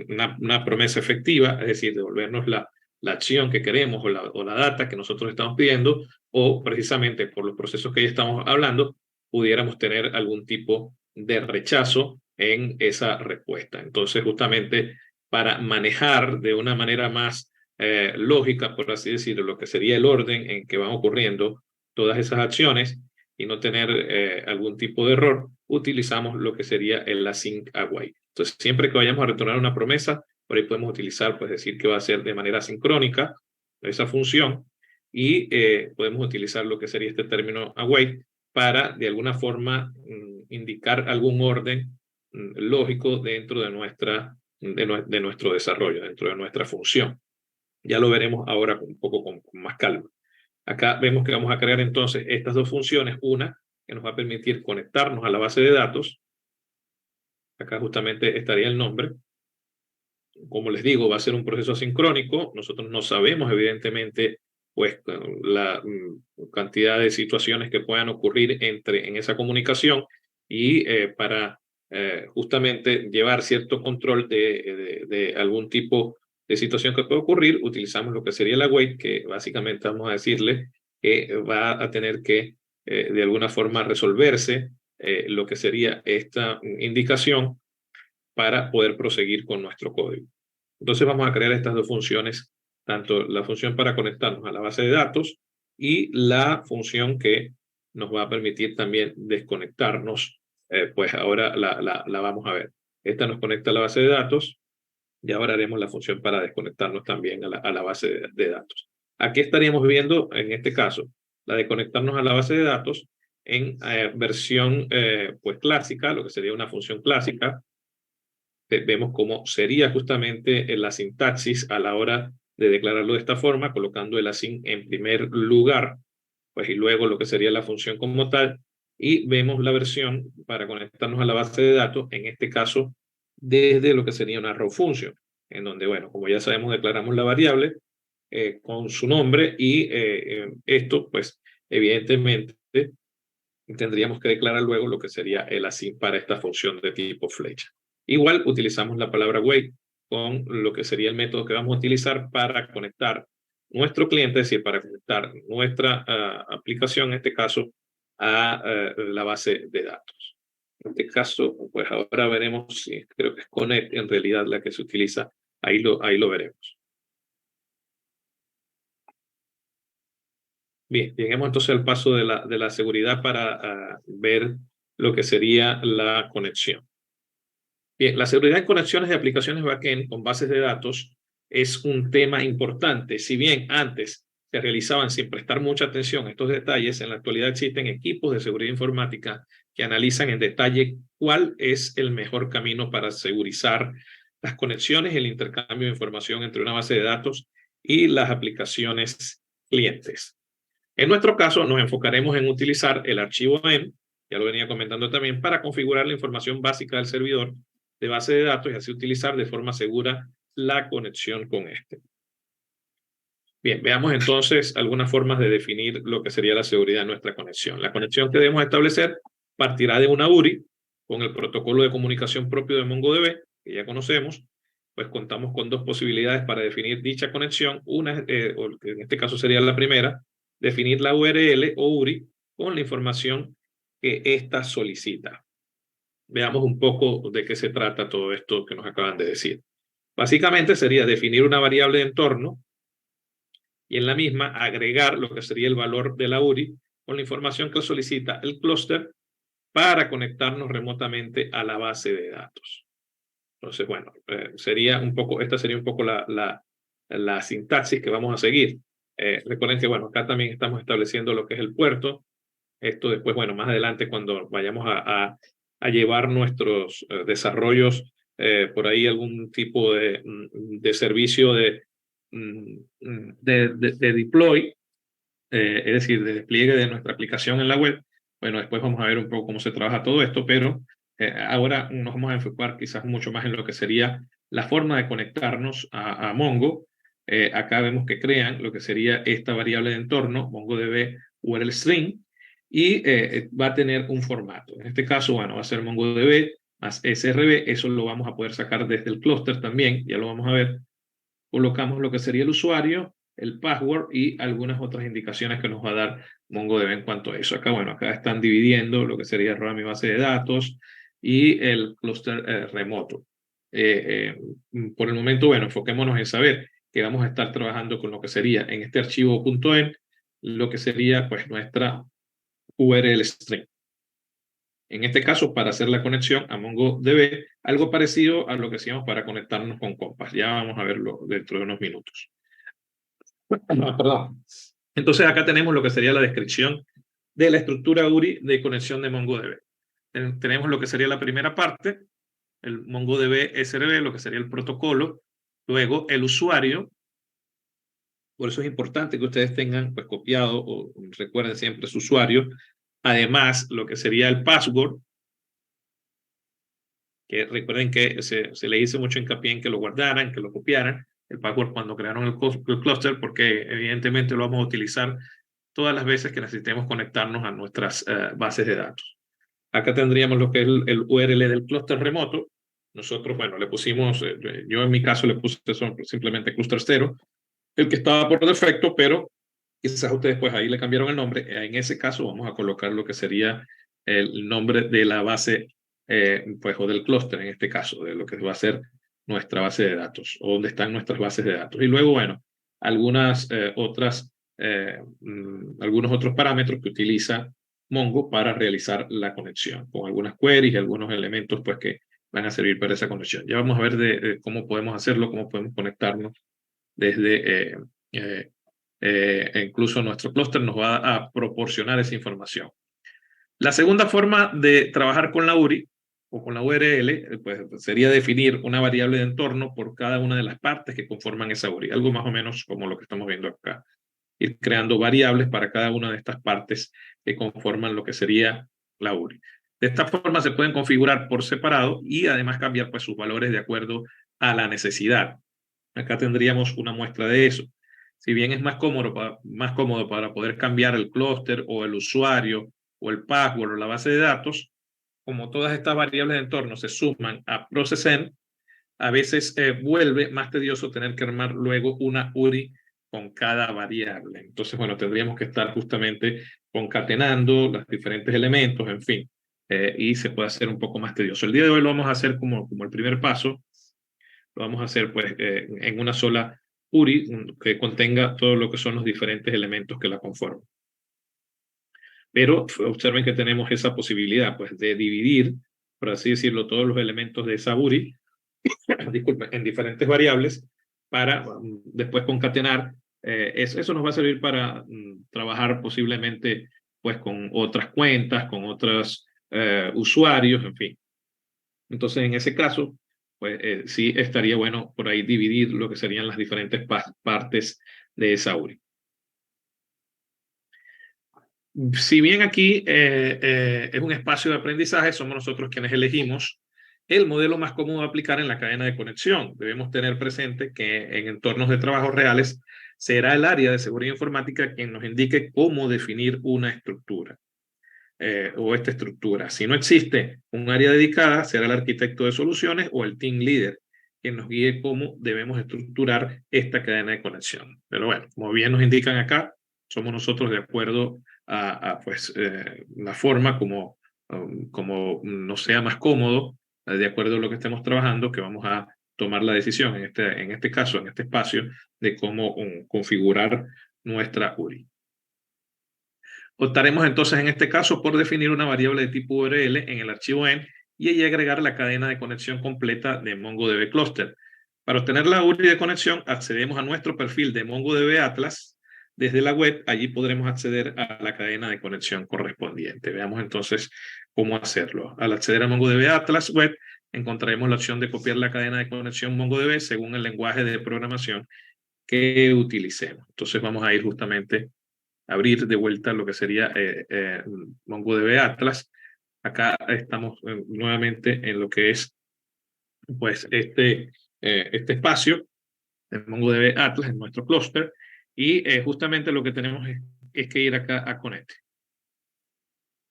una promesa efectiva, es decir, devolvernos la acción que queremos o la data que nosotros estamos pidiendo, o precisamente por los procesos que ya estamos hablando, pudiéramos tener algún tipo de rechazo en esa respuesta. Entonces, justamente para manejar de una manera más lógica, por así decirlo, lo que sería el orden en que van ocurriendo todas esas acciones y no tener algún tipo de error, utilizamos lo que sería el async await. Entonces, siempre que vayamos a retornar una promesa, por ahí podemos utilizar, pues decir que va a ser de manera sincrónica esa función, y podemos utilizar lo que sería este término await para de alguna forma indicar algún orden lógico dentro de nuestro desarrollo, dentro de nuestra función. Ya lo veremos ahora un poco con más calma. Acá vemos que vamos a crear entonces estas dos funciones, una que nos va a permitir conectarnos a la base de datos. Acá justamente estaría el nombre. Como les digo, va a ser un proceso asincrónico. Nosotros no sabemos, evidentemente, pues la cantidad de situaciones que puedan ocurrir en esa comunicación, y para justamente llevar cierto control de algún tipo de situación que puede ocurrir, utilizamos lo que sería el await, que básicamente vamos a decirle que va a tener que de alguna forma resolverse lo que sería esta indicación para poder proseguir con nuestro código. Entonces vamos a crear estas dos funciones, tanto la función para conectarnos a la base de datos y la función que nos va a permitir también desconectarnos. Pues ahora la vamos a ver. Esta nos conecta a la base de datos, y ahora haremos la función para desconectarnos también a la base de datos. Aquí estaríamos viendo, en este caso, la de conectarnos a la base de datos en versión pues clásica, lo que sería una función clásica. Vemos cómo sería justamente la sintaxis a la hora de declararlo de esta forma, colocando el async en primer lugar, pues, y luego lo que sería la función como tal, y vemos la versión para conectarnos a la base de datos, en este caso, desde lo que sería una raw function, en donde, bueno, como ya sabemos, declaramos la variable con su nombre, y esto, pues, evidentemente, tendríamos que declarar luego lo que sería el async para esta función de tipo flecha. Igual utilizamos la palabra wait con lo que sería el método que vamos a utilizar para conectar nuestro cliente, es decir, para conectar nuestra aplicación, en este caso, a la base de datos. En este caso, pues ahora veremos si creo que es connect en realidad la que se utiliza. Ahí lo veremos. Bien, lleguemos entonces al paso de la seguridad para ver lo que sería la conexión. Bien, la seguridad en conexiones de aplicaciones backend con bases de datos es un tema importante. Si bien antes se realizaban sin prestar mucha atención a estos detalles, en la actualidad existen equipos de seguridad informática que analizan en detalle cuál es el mejor camino para segurizar las conexiones y el intercambio de información entre una base de datos y las aplicaciones clientes. En nuestro caso, nos enfocaremos en utilizar el archivo AEM, ya lo venía comentando también, para configurar la información básica del servidor de base de datos y así utilizar de forma segura la conexión con este. Bien, veamos entonces algunas formas de definir lo que sería la seguridad de nuestra conexión. La conexión que debemos establecer partirá de una URI con el protocolo de comunicación propio de MongoDB, que ya conocemos. Pues contamos con dos posibilidades para definir dicha conexión. Una, en este caso sería la primera, definir la URL o URI con la información que ésta solicita. Veamos un poco de qué se trata todo esto que nos acaban de decir. Básicamente sería definir una variable de entorno y en la misma agregar lo que sería el valor de la URI con la información que solicita el clúster para conectarnos remotamente a la base de datos. Entonces, bueno, esta sería un poco la sintaxis que vamos a seguir. Recuerden que, bueno, acá también estamos estableciendo lo que es el puerto. Esto después, bueno, más adelante cuando vayamos a llevar nuestros desarrollos por ahí algún tipo de servicio de deploy, es decir, de despliegue de nuestra aplicación en la web. Bueno, después vamos a ver un poco cómo se trabaja todo esto, pero ahora nos vamos a enfocar quizás mucho más en lo que sería la forma de conectarnos a Mongo. Acá vemos que crean lo que sería esta variable de entorno, MongoDB URL string, y va a tener un formato. En este caso, bueno, va a ser MongoDB más SRB. Eso lo vamos a poder sacar desde el clúster también, ya lo vamos a ver. Colocamos lo que sería el usuario, el password y algunas otras indicaciones que nos va a dar MongoDB en cuanto a eso. Acá, bueno, acá están dividiendo lo que sería RAM y base de datos y el clúster remoto. Por el momento, bueno, enfoquémonos en saber que vamos a estar trabajando con lo que sería en este archivo .env, lo que sería pues nuestra URL string. En este caso, para hacer la conexión a MongoDB, algo parecido a lo que hacíamos para conectarnos con Compass. Ya vamos a verlo dentro de unos minutos. Perdón. Entonces acá tenemos lo que sería la descripción de la estructura URI de conexión de MongoDB. Tenemos lo que sería la primera parte, el MongoDB SRB, lo que sería el protocolo, luego el usuario. Por eso es importante que ustedes tengan pues, copiado o recuerden siempre su usuario. Además, lo que sería el password, que recuerden que se le hizo mucho hincapié en que lo guardaran, que lo copiaran, el password cuando crearon el clúster, porque evidentemente lo vamos a utilizar todas las veces que necesitemos conectarnos a nuestras bases de datos. Acá tendríamos lo que es el URL del clúster remoto. Nosotros, bueno, le pusimos, yo en mi caso le puse simplemente clúster 0, el que estaba por defecto, pero quizás ustedes pues ahí le cambiaron el nombre. En ese caso vamos a colocar lo que sería el nombre de la base, pues o del clúster en este caso, de lo que va a ser nuestra base de datos, o donde están nuestras bases de datos. Y luego, bueno, algunos otros parámetros que utiliza Mongo para realizar la conexión, con algunas queries y algunos elementos pues que van a servir para esa conexión. Ya vamos a ver de cómo podemos hacerlo, cómo podemos conectarnos desde incluso nuestro clúster nos va a proporcionar esa información. La segunda forma de trabajar con la URI o con la URL pues, sería definir una variable de entorno por cada una de las partes que conforman esa URI, algo más o menos como lo que estamos viendo acá. Ir creando variables para cada una de estas partes que conforman lo que sería la URI. De esta forma se pueden configurar por separado y además cambiar pues, sus valores de acuerdo a la necesidad. Acá tendríamos una muestra de eso. Si bien es más cómodo para poder cambiar el clúster o el usuario o el password o la base de datos, como todas estas variables de entorno se suman a process-env, a veces vuelve más tedioso tener que armar luego una URI con cada variable. Entonces, bueno, tendríamos que estar justamente concatenando los diferentes elementos, en fin, y se puede hacer un poco más tedioso. El día de hoy lo vamos a hacer como el primer paso. Lo vamos a hacer pues en una sola URI que contenga todo lo que son los diferentes elementos que la conforman. Pero observen que tenemos esa posibilidad pues de dividir, por así decirlo, todos los elementos de esa URI disculpen, en diferentes variables para después concatenar. Eso nos va a servir para trabajar posiblemente pues con otras cuentas, con otros usuarios, en fin. Entonces, en ese caso, pues sí estaría bueno por ahí dividir lo que serían las diferentes partes de esa URI. Si bien aquí es un espacio de aprendizaje, somos nosotros quienes elegimos el modelo más cómodo de aplicar en la cadena de conexión. Debemos tener presente que en entornos de trabajo reales será el área de seguridad informática quien nos indique cómo definir una estructura o esta estructura. Si no existe un área dedicada, será el arquitecto de soluciones o el team leader quien nos guíe cómo debemos estructurar esta cadena de conexión. Pero bueno, como bien nos indican acá, somos nosotros de acuerdo a la forma como nos sea más cómodo, de acuerdo a lo que estemos trabajando, que vamos a tomar la decisión en este caso, en este espacio, de cómo configurar nuestra URI. Optaremos entonces en este caso por definir una variable de tipo URL en el archivo env y allí agregar la cadena de conexión completa de MongoDB Cluster. Para obtener la URI de conexión, accedemos a nuestro perfil de MongoDB Atlas desde la web. Allí podremos acceder a la cadena de conexión correspondiente. Veamos entonces cómo hacerlo. Al acceder a MongoDB Atlas web, encontraremos la opción de copiar la cadena de conexión MongoDB según el lenguaje de programación que utilicemos. Entonces vamos a ir justamente abrir de vuelta lo que sería MongoDB Atlas. Acá estamos nuevamente en lo que es pues este espacio de MongoDB Atlas en nuestro clúster y justamente lo que tenemos es que ir acá a Connect.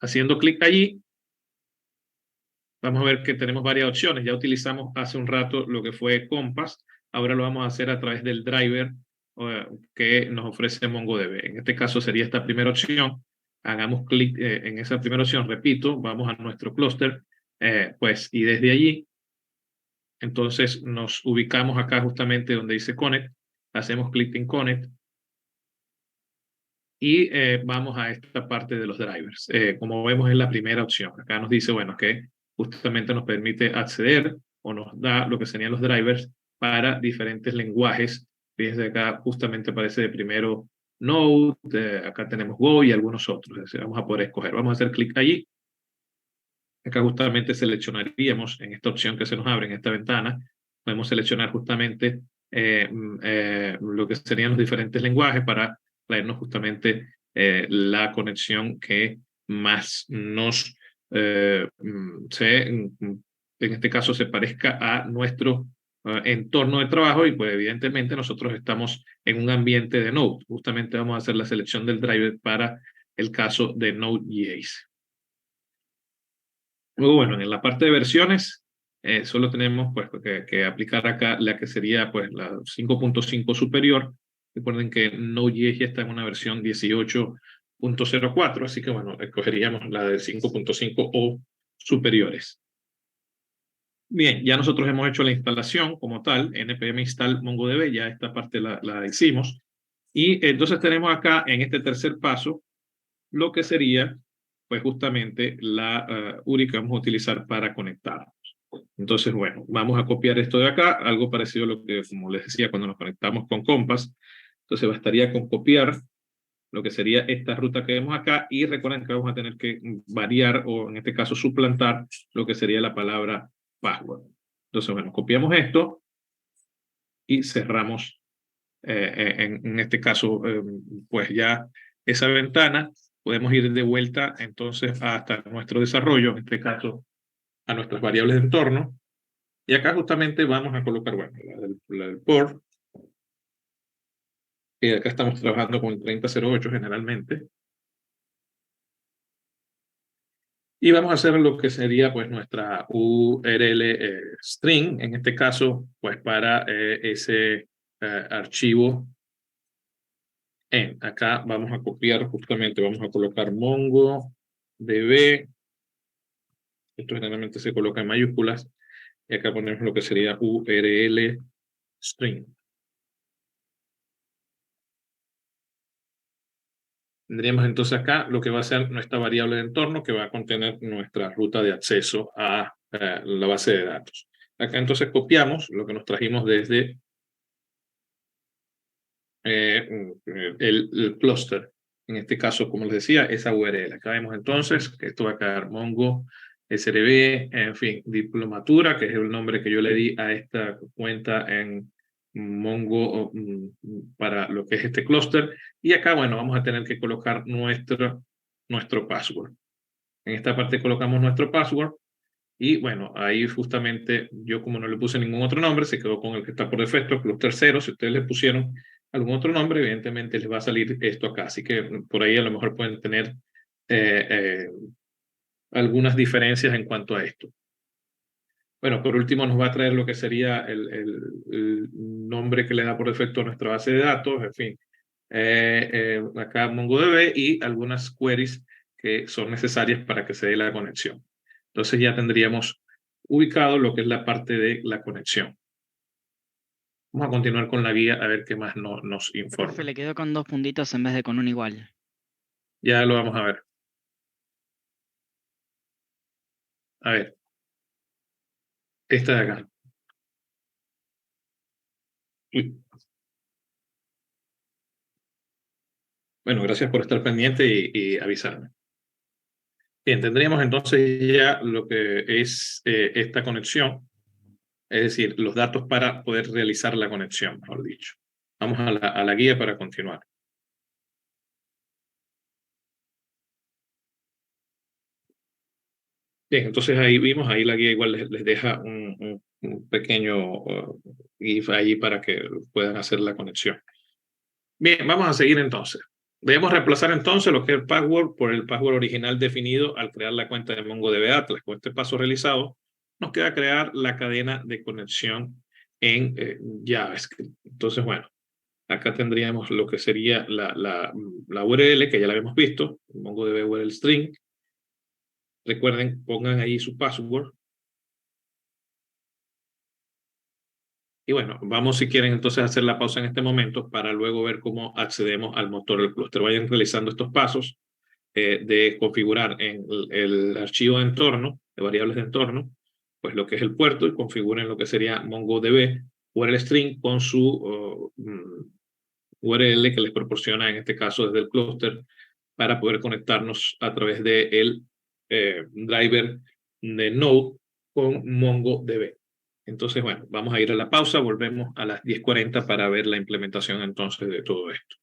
Haciendo clic allí, vamos a ver que tenemos varias opciones. Ya utilizamos hace un rato lo que fue Compass. Ahora lo vamos a hacer a través del driver que nos ofrece MongoDB. En este caso sería esta primera opción. Hagamos clic en esa primera opción. Repito, vamos a nuestro clúster. Pues, y desde allí, entonces nos ubicamos acá justamente donde dice Connect. Hacemos clic en Connect. Y vamos a esta parte de los drivers. Como vemos es la primera opción. Acá nos dice, bueno, que justamente nos permite acceder o nos da lo que serían los drivers para diferentes lenguajes. Fíjense acá justamente aparece de primero Node, acá tenemos Go y algunos otros. Es decir, vamos a poder escoger. Vamos a hacer clic allí. Acá justamente seleccionaríamos en esta opción que se nos abre en esta ventana. Podemos seleccionar justamente lo que serían los diferentes lenguajes para traernos justamente la conexión que más nos en este caso se parezca a nuestro entorno de trabajo, y pues evidentemente nosotros estamos en un ambiente de Node. Justamente vamos a hacer la selección del driver para el caso de Node.js. Luego, bueno, en la parte de versiones solo tenemos pues que aplicar acá la que sería pues la 5.5 superior. Recuerden que Node.js ya está en una versión 18.04, así que bueno, escogeríamos la de 5.5 o superiores. Bien, ya nosotros hemos hecho la instalación como tal, npm install MongoDB, ya esta parte la hicimos. Y entonces tenemos acá en este tercer paso lo que sería pues justamente la URI que vamos a utilizar para conectarnos. Entonces, bueno, vamos a copiar esto de acá, algo parecido a lo que, como les decía, cuando nos conectamos con Compass. Entonces bastaría con copiar lo que sería esta ruta que vemos acá, y recuerden que vamos a tener que variar, o en este caso suplantar, lo que sería la palabra password. Entonces, bueno, copiamos esto y cerramos, en este caso, pues ya esa ventana. Podemos ir de vuelta entonces hasta nuestro desarrollo, en este caso a nuestras variables de entorno, y acá justamente vamos a colocar, bueno, la del port, y acá estamos trabajando con el 3008 generalmente, y vamos a hacer lo que sería pues nuestra URL string, en este caso pues para ese archivo. Acá vamos a copiar justamente, vamos a colocar MongoDB. Esto generalmente se coloca en mayúsculas. Y acá ponemos lo que sería URL string. Tendríamos entonces acá lo que va a ser nuestra variable de entorno, que va a contener nuestra ruta de acceso a la base de datos. Acá entonces copiamos lo que nos trajimos desde el clúster. En este caso, como les decía, esa URL. Acá vemos entonces que esto va a quedar Mongo SRB, en fin, diplomatura, que es el nombre que yo le di a esta cuenta en Mongo para lo que es este clúster. Y acá, bueno, vamos a tener que colocar nuestro password. En esta parte colocamos nuestro password. Y bueno, ahí justamente yo, como no le puse ningún otro nombre, se quedó con el que está por defecto, clúster 0. Si ustedes le pusieron algún otro nombre, evidentemente les va a salir esto acá. Así que por ahí a lo mejor pueden tener algunas diferencias en cuanto a esto. Bueno, por último nos va a traer lo que sería el nombre que le da por defecto a nuestra base de datos, en fin. Acá MongoDB y algunas queries que son necesarias para que se dé la conexión. Entonces ya tendríamos ubicado lo que es la parte de la conexión. Vamos a continuar con la guía a ver qué más nos informa. Profe, le quedó con 2 puntitos en vez de con un igual. Ya lo vamos a ver. A ver. Esta de acá. Uy. Bueno, gracias por estar pendiente y avisarme. Bien, tendríamos entonces ya lo que es esta conexión, es decir, los datos para poder realizar la conexión, mejor dicho. Vamos a la guía para continuar. Bien, entonces ahí vimos, ahí la guía igual les deja un pequeño GIF ahí para que puedan hacer la conexión. Bien, vamos a seguir entonces. Debemos reemplazar entonces lo que es el password por el password original definido al crear la cuenta de MongoDB Atlas. Con este paso realizado, nos queda crear la cadena de conexión en JavaScript. Entonces, bueno, acá tendríamos lo que sería la URL, que ya la habíamos visto, MongoDB URL string. Recuerden, pongan ahí su password. Y bueno, vamos si quieren entonces hacer la pausa en este momento para luego ver cómo accedemos al motor del clúster. Vayan realizando estos pasos de configurar en el archivo de entorno, de variables de entorno, pues lo que es el puerto, y configuren lo que sería MongoDB URL string con su URL que les proporciona en este caso desde el clúster para poder conectarnos a través del driver de Node con MongoDB. Entonces, bueno, vamos a ir a la pausa, volvemos a las 10:40 para ver la implementación entonces de todo esto.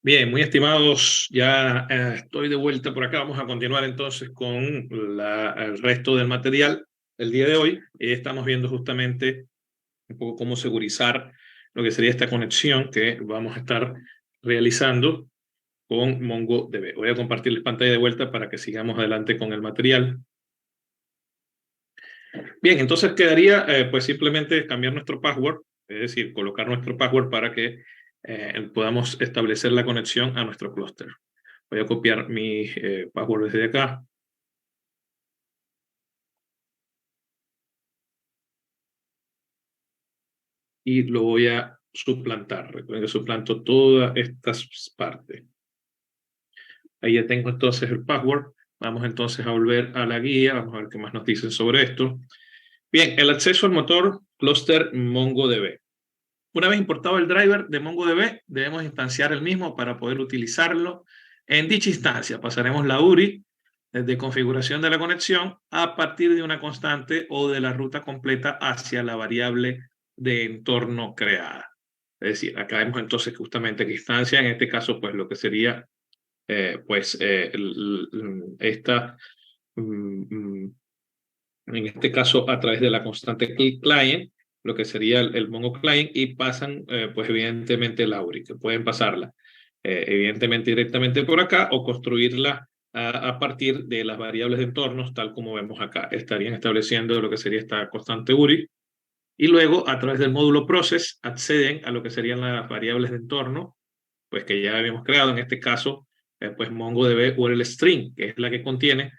Bien, muy estimados, ya estoy de vuelta por acá. Vamos a continuar entonces con el resto del material del día de hoy. Estamos viendo justamente un poco cómo segurizar lo que sería esta conexión que vamos a estar realizando con MongoDB. Voy a compartirles pantalla de vuelta para que sigamos adelante con el material. Bien, entonces quedaría pues simplemente cambiar nuestro password, es decir, colocar nuestro password para que podamos establecer la conexión a nuestro clúster. Voy a copiar mi password desde acá. Y lo voy a suplantar. Recuerden que suplanto todas estas partes. Ahí ya tengo entonces el password. Vamos entonces a volver a la guía. Vamos a ver qué más nos dicen sobre esto. Bien, el acceso al motor clúster MongoDB. Una vez importado el driver de MongoDB, debemos instanciar el mismo para poder utilizarlo. En dicha instancia pasaremos la URI de configuración de la conexión a partir de una constante o de la ruta completa hacia la variable de entorno creada. Es decir, acá vemos entonces justamente que instancia, en este caso, pues lo que sería, esta, en este caso, a través de la constante client, lo que sería el Mongo Client, y pasan, pues evidentemente, la URI, que pueden pasarla, evidentemente, directamente por acá, o construirla a partir de las variables de entornos, tal como vemos acá. Estarían estableciendo lo que sería esta constante URI, y luego, a través del módulo process, acceden a lo que serían las variables de entorno, pues que ya habíamos creado, en este caso, pues MongoDB URL string, que es la que contiene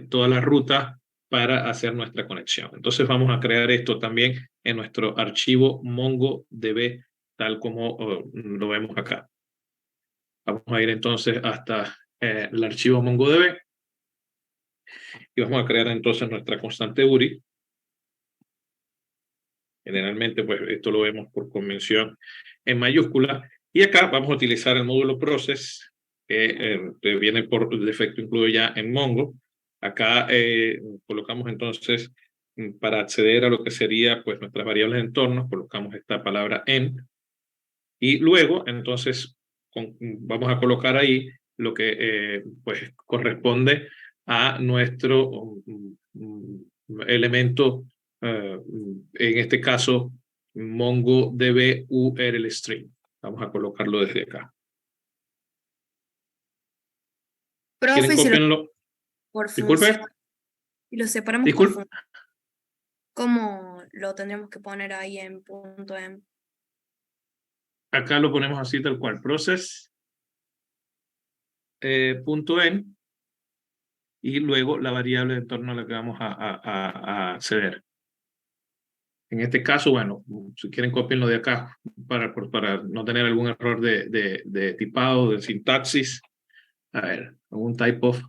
toda la ruta para hacer nuestra conexión. Entonces vamos a crear esto también en nuestro archivo MongoDB, tal como lo vemos acá. Vamos a ir entonces hasta el archivo MongoDB y vamos a crear entonces nuestra constante URI. Generalmente, pues esto lo vemos por convención en mayúscula. Y acá vamos a utilizar el módulo process, que viene por defecto incluido ya en Mongo. Acá colocamos entonces, para acceder a lo que sería pues nuestras variables de entorno, colocamos esta palabra en. Y luego, entonces, vamos a colocar ahí lo que pues corresponde a nuestro elemento, en este caso, MongoDB URL string. Vamos a colocarlo desde acá. ¿Quieren Profe, si lo, copiarlo? por Disculpe. función, y lo separamos por Disculpe. función, ¿cómo lo tendremos que poner ahí en punto .m? Acá lo ponemos así tal cual. Process punto .m, y luego la variable de entorno a la que vamos a acceder. En este caso, bueno, si quieren copienlo de acá para no tener algún error de tipado, de sintaxis. A ver, algún type of.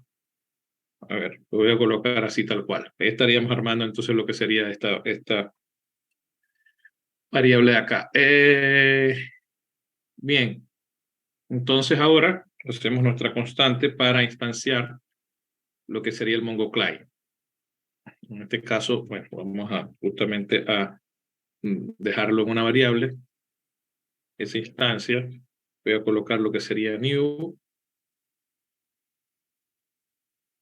A ver, lo voy a colocar así tal cual. Ahí estaríamos armando entonces lo que sería esta variable de acá. Bien, entonces ahora hacemos nuestra constante para instanciar lo que sería el Mongo Client. En este caso, bueno, vamos a justamente a dejarlo en una variable, esa instancia. Voy a colocar lo que sería new,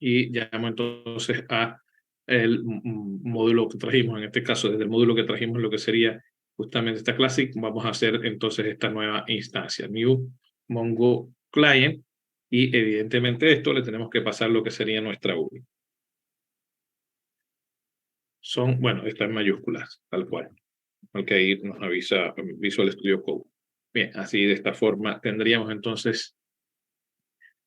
y llamo entonces a el módulo que trajimos. En este caso, desde el módulo que trajimos lo que sería justamente esta clase, vamos a hacer entonces esta nueva instancia, new Mongo Client, y evidentemente esto le tenemos que pasar lo que sería nuestra URI. Son, bueno, estas en mayúsculas, tal cual, porque ahí nos avisa Visual Studio Code. Bien, así de esta forma tendríamos entonces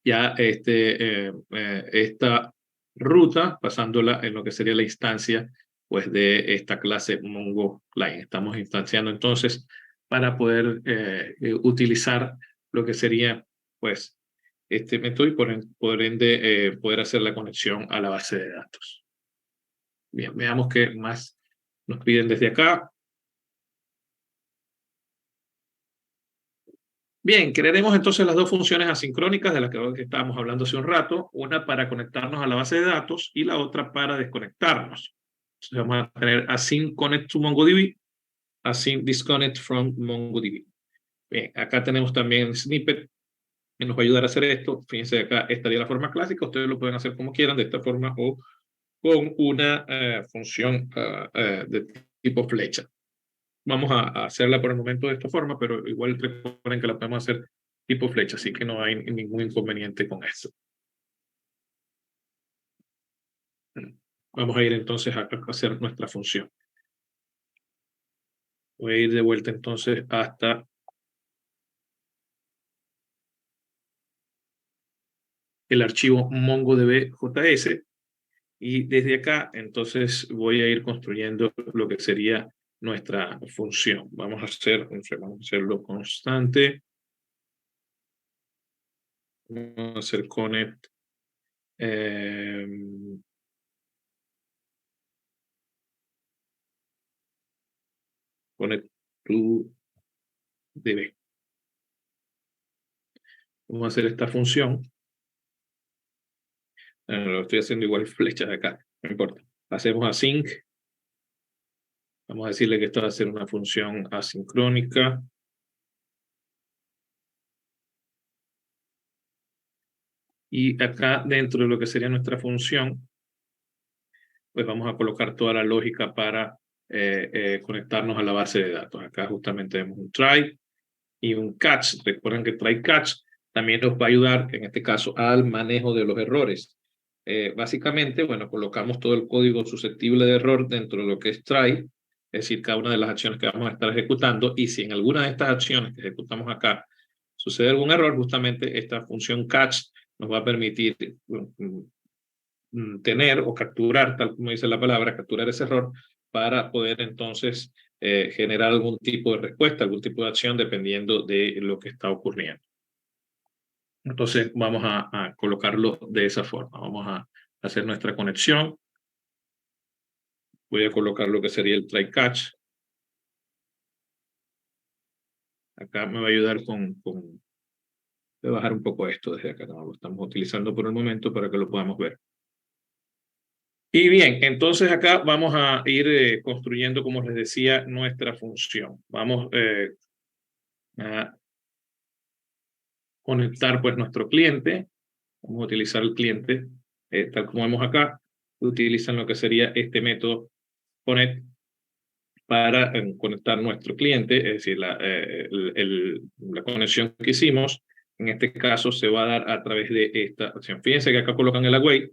ya esta ruta, pasándola en lo que sería la instancia pues de esta clase Mongo Client. Estamos instanciando entonces para poder utilizar lo que sería pues este método, y por ende poder hacer la conexión a la base de datos. Bien, veamos qué más nos piden desde acá. Bien, crearemos entonces las dos funciones asincrónicas de las que estábamos hablando hace un rato, una para conectarnos a la base de datos y la otra para desconectarnos. Entonces vamos a tener async connect to MongoDB, async disconnect from MongoDB. Bien, acá tenemos también el snippet y nos va a ayudar a hacer esto. Fíjense acá, estaría la forma clásica, ustedes lo pueden hacer como quieran, de esta forma o con una función de tipo flecha. Vamos a hacerla por el momento de esta forma, pero igual recuerden que la podemos hacer tipo flecha, así que no hay ningún inconveniente con esto. Vamos a ir entonces a hacer nuestra función. Voy a ir de vuelta entonces hasta el archivo MongoDB.js y desde acá entonces voy a ir construyendo lo que sería nuestra función. Vamos a hacerlo constante. Vamos a hacer connect. Connect to DB. Vamos a hacer esta función. Lo estoy haciendo igual flechas acá, no importa. Hacemos async. Vamos a decirle que esto va a ser una función asincrónica. Y acá dentro de lo que sería nuestra función, pues vamos a colocar toda la lógica para conectarnos a la base de datos. Acá justamente tenemos un try y un catch. Recuerden que try catch también nos va a ayudar, en este caso, al manejo de los errores. Básicamente, bueno, colocamos todo el código susceptible de error dentro de lo que es try, es decir, cada una de las acciones que vamos a estar ejecutando, y si en alguna de estas acciones que ejecutamos acá sucede algún error, justamente esta función catch nos va a permitir tener o capturar, tal como dice la palabra, capturar ese error para poder entonces generar algún tipo de respuesta, algún tipo de acción dependiendo de lo que está ocurriendo. Entonces vamos a colocarlo de esa forma. Vamos a hacer nuestra conexión. Voy a colocar lo que sería el try catch. Acá me va a ayudar voy a bajar un poco esto desde acá. No lo estamos utilizando por el momento para que lo podamos ver. Y bien, entonces acá vamos a ir construyendo, como les decía, nuestra función. Vamos a conectar pues nuestro cliente. Vamos a utilizar el cliente, tal como vemos acá. Utilizan lo que sería este método connect para conectar nuestro cliente, es decir, la conexión que hicimos, en este caso se va a dar a través de esta acción. Fíjense que acá colocan el await,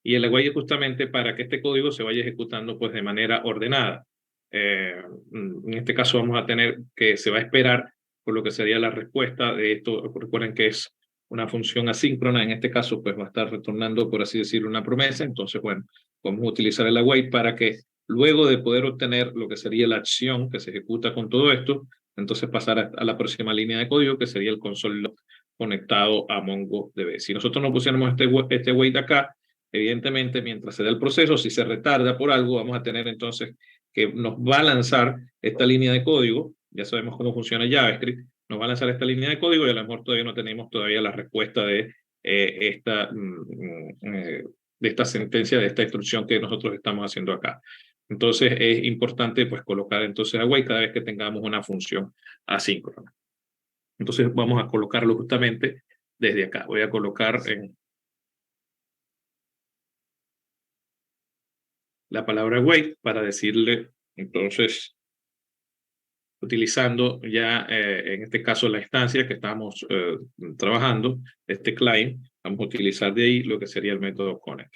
y el await es justamente para que este código se vaya ejecutando pues de manera ordenada. En este caso vamos a tener que se va a esperar por lo que sería la respuesta de esto. Recuerden que es una función asíncrona, en este caso pues va a estar retornando, por así decirlo, una promesa. Entonces, bueno, vamos a utilizar el await para que luego de poder obtener lo que sería la acción que se ejecuta con todo esto, entonces pasar a la próxima línea de código, que sería el console log conectado a MongoDB. Si nosotros no pusiéramos este await acá, evidentemente, mientras se da el proceso, si se retarda por algo, vamos a tener entonces que nos va a lanzar esta línea de código. Ya sabemos cómo funciona JavaScript. Nos va a lanzar esta línea de código y a lo mejor todavía no tenemos la respuesta de esta sentencia, de esta instrucción que nosotros estamos haciendo acá. Entonces es importante pues colocar entonces await cada vez que tengamos una función asíncrona. Entonces vamos a colocarlo justamente desde acá. Voy a colocar la palabra await para decirle, entonces, utilizando ya en este caso la instancia que estamos trabajando, este client, vamos a utilizar de ahí lo que sería el método connect.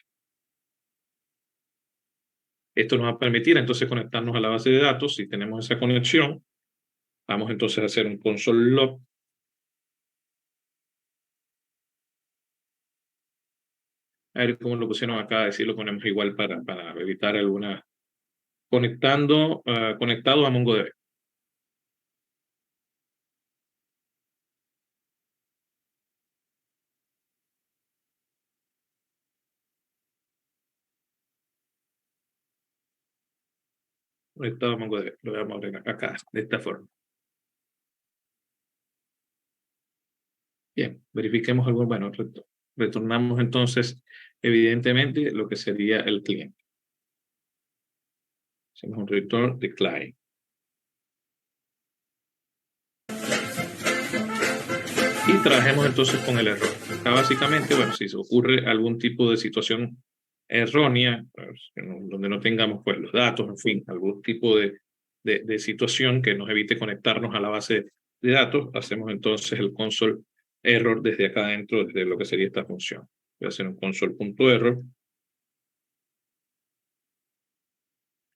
Esto nos va a permitir entonces conectarnos a la base de datos. Si tenemos esa conexión, vamos entonces a hacer un console log. A ver cómo lo pusieron acá, si lo ponemos igual para evitar alguna. Conectado a MongoDB. Conectado a MongoDB. Lo vamos a abrir acá, de esta forma. Bien, verifiquemos algo. Bueno, retornamos entonces, evidentemente, lo que sería el cliente. Hacemos un return de client. Y trabajemos entonces con el error. Acá básicamente, bueno, si se ocurre algún tipo de situación errónea, pues, donde no tengamos pues los datos, en fin, algún tipo de situación que nos evite conectarnos a la base de datos, hacemos entonces el console error desde acá adentro, desde lo que sería esta función. Voy a hacer un console.error.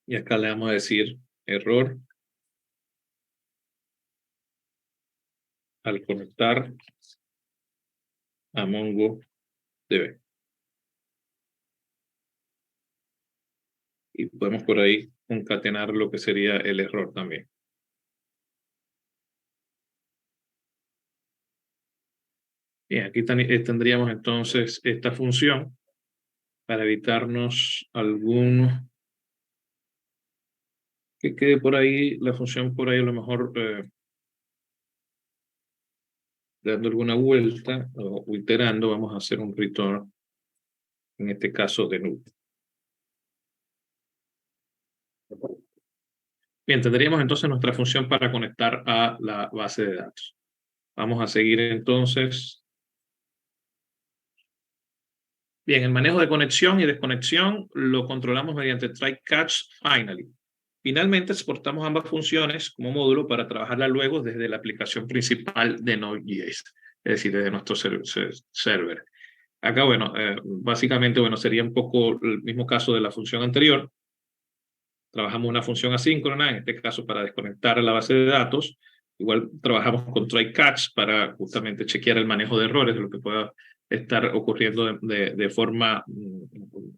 Y acá le vamos a decir error al conectar a MongoDB. Y podemos por ahí concatenar lo que sería el error también. Bien, aquí tendríamos entonces esta función para evitarnos algún que quede por ahí, la función por ahí a lo mejor dando alguna vuelta o iterando, vamos a hacer un return, en este caso de null. Bien, tendríamos entonces nuestra función para conectar a la base de datos. Vamos a seguir entonces. Bien, el manejo de conexión y desconexión lo controlamos mediante try catch finally. Finalmente, exportamos ambas funciones como módulo para trabajarla luego desde la aplicación principal de Node.js, es decir, desde nuestro server. Acá, bueno, básicamente, bueno, sería un poco el mismo caso de la función anterior. Trabajamos una función asíncrona, en este caso para desconectar a la base de datos. Igual trabajamos con try catch para justamente chequear el manejo de errores, de lo que pueda estar ocurriendo de forma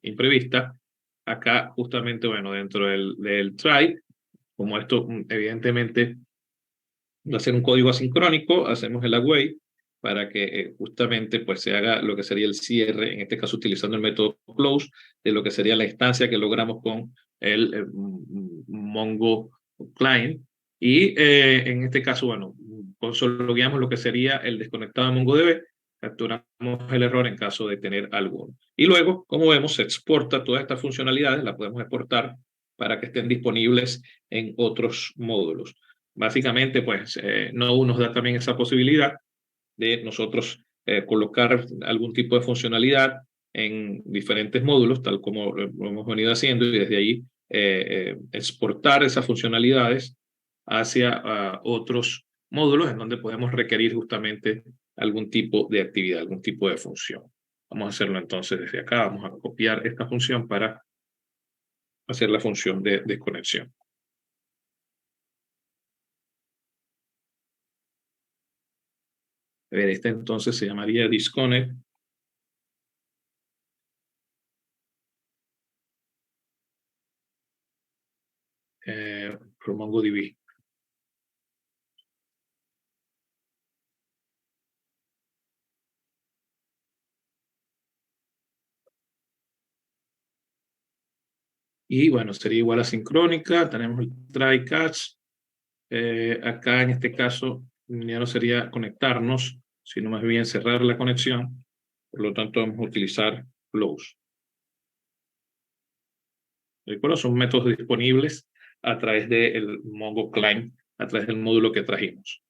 imprevista. Acá justamente, bueno, dentro del try, como esto evidentemente va a ser un código asincrónico, hacemos el await para que justamente pues se haga lo que sería el cierre, en este caso utilizando el método close, de lo que sería la instancia que logramos con el Mongo Client. Y en este caso, bueno, consologueamos lo que sería el desconectado de MongoDB, capturamos el error en caso de tener alguno. Y luego, como vemos, se exporta todas estas funcionalidades, las podemos exportar para que estén disponibles en otros módulos. Básicamente, pues, Node nos da también esa posibilidad de nosotros colocar algún tipo de funcionalidad en diferentes módulos, tal como lo hemos venido haciendo, y desde ahí exportar esas funcionalidades hacia otros módulos en donde podemos requerir justamente algún tipo de actividad, algún tipo de función. Vamos a hacerlo entonces desde acá. Vamos a copiar esta función para hacer la función de desconexión. A ver, esta entonces se llamaría disconnect. From MongoDB. Y bueno, sería igual a sincrónica. Tenemos el try catch. Acá en este caso ya no sería conectarnos, sino más bien cerrar la conexión. Por lo tanto, vamos a utilizar close. ¿De acuerdo? Son métodos disponibles a través del Mongo Client, a través del módulo que trajimos.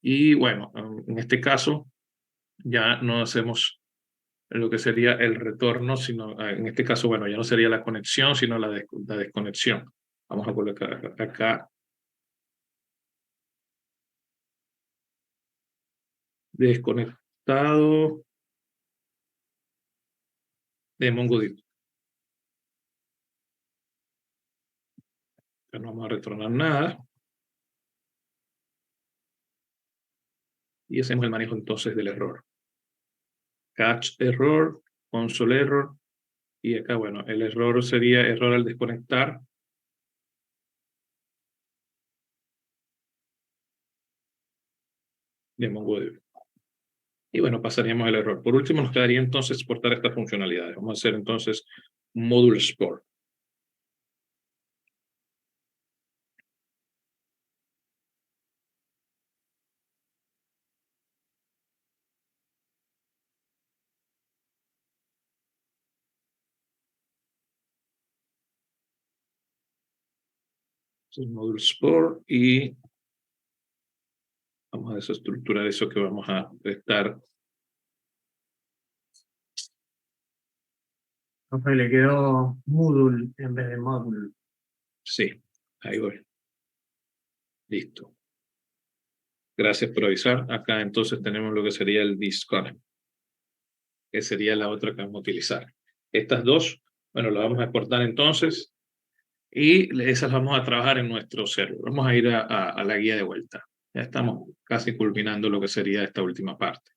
Y bueno, en este caso ya no hacemos lo que sería el retorno, sino en este caso, bueno, ya no sería la conexión, sino la desconexión. Vamos a colocar acá desconectado de MongoDB. Ya no vamos a retornar nada. Y hacemos el manejo entonces del error. Catch error, console error. Y acá, bueno, el error sería error al desconectar. De MongoDB. Y bueno, pasaríamos el error. Por último, nos quedaría entonces exportar estas funcionalidades. Vamos a hacer entonces un módulo export. El módulo export y Vamos a desestructurar eso que vamos a estar. Profe, le quedó Moodle en vez de Module. Sí, ahí voy. Listo. Gracias por avisar. Acá entonces tenemos lo que sería el disconnect, que sería la otra que vamos a utilizar. Estas dos, bueno, las vamos a exportar entonces y esas vamos a trabajar en nuestro server. Vamos a ir a la guía de vuelta. Ya estamos casi culminando lo que sería esta última parte.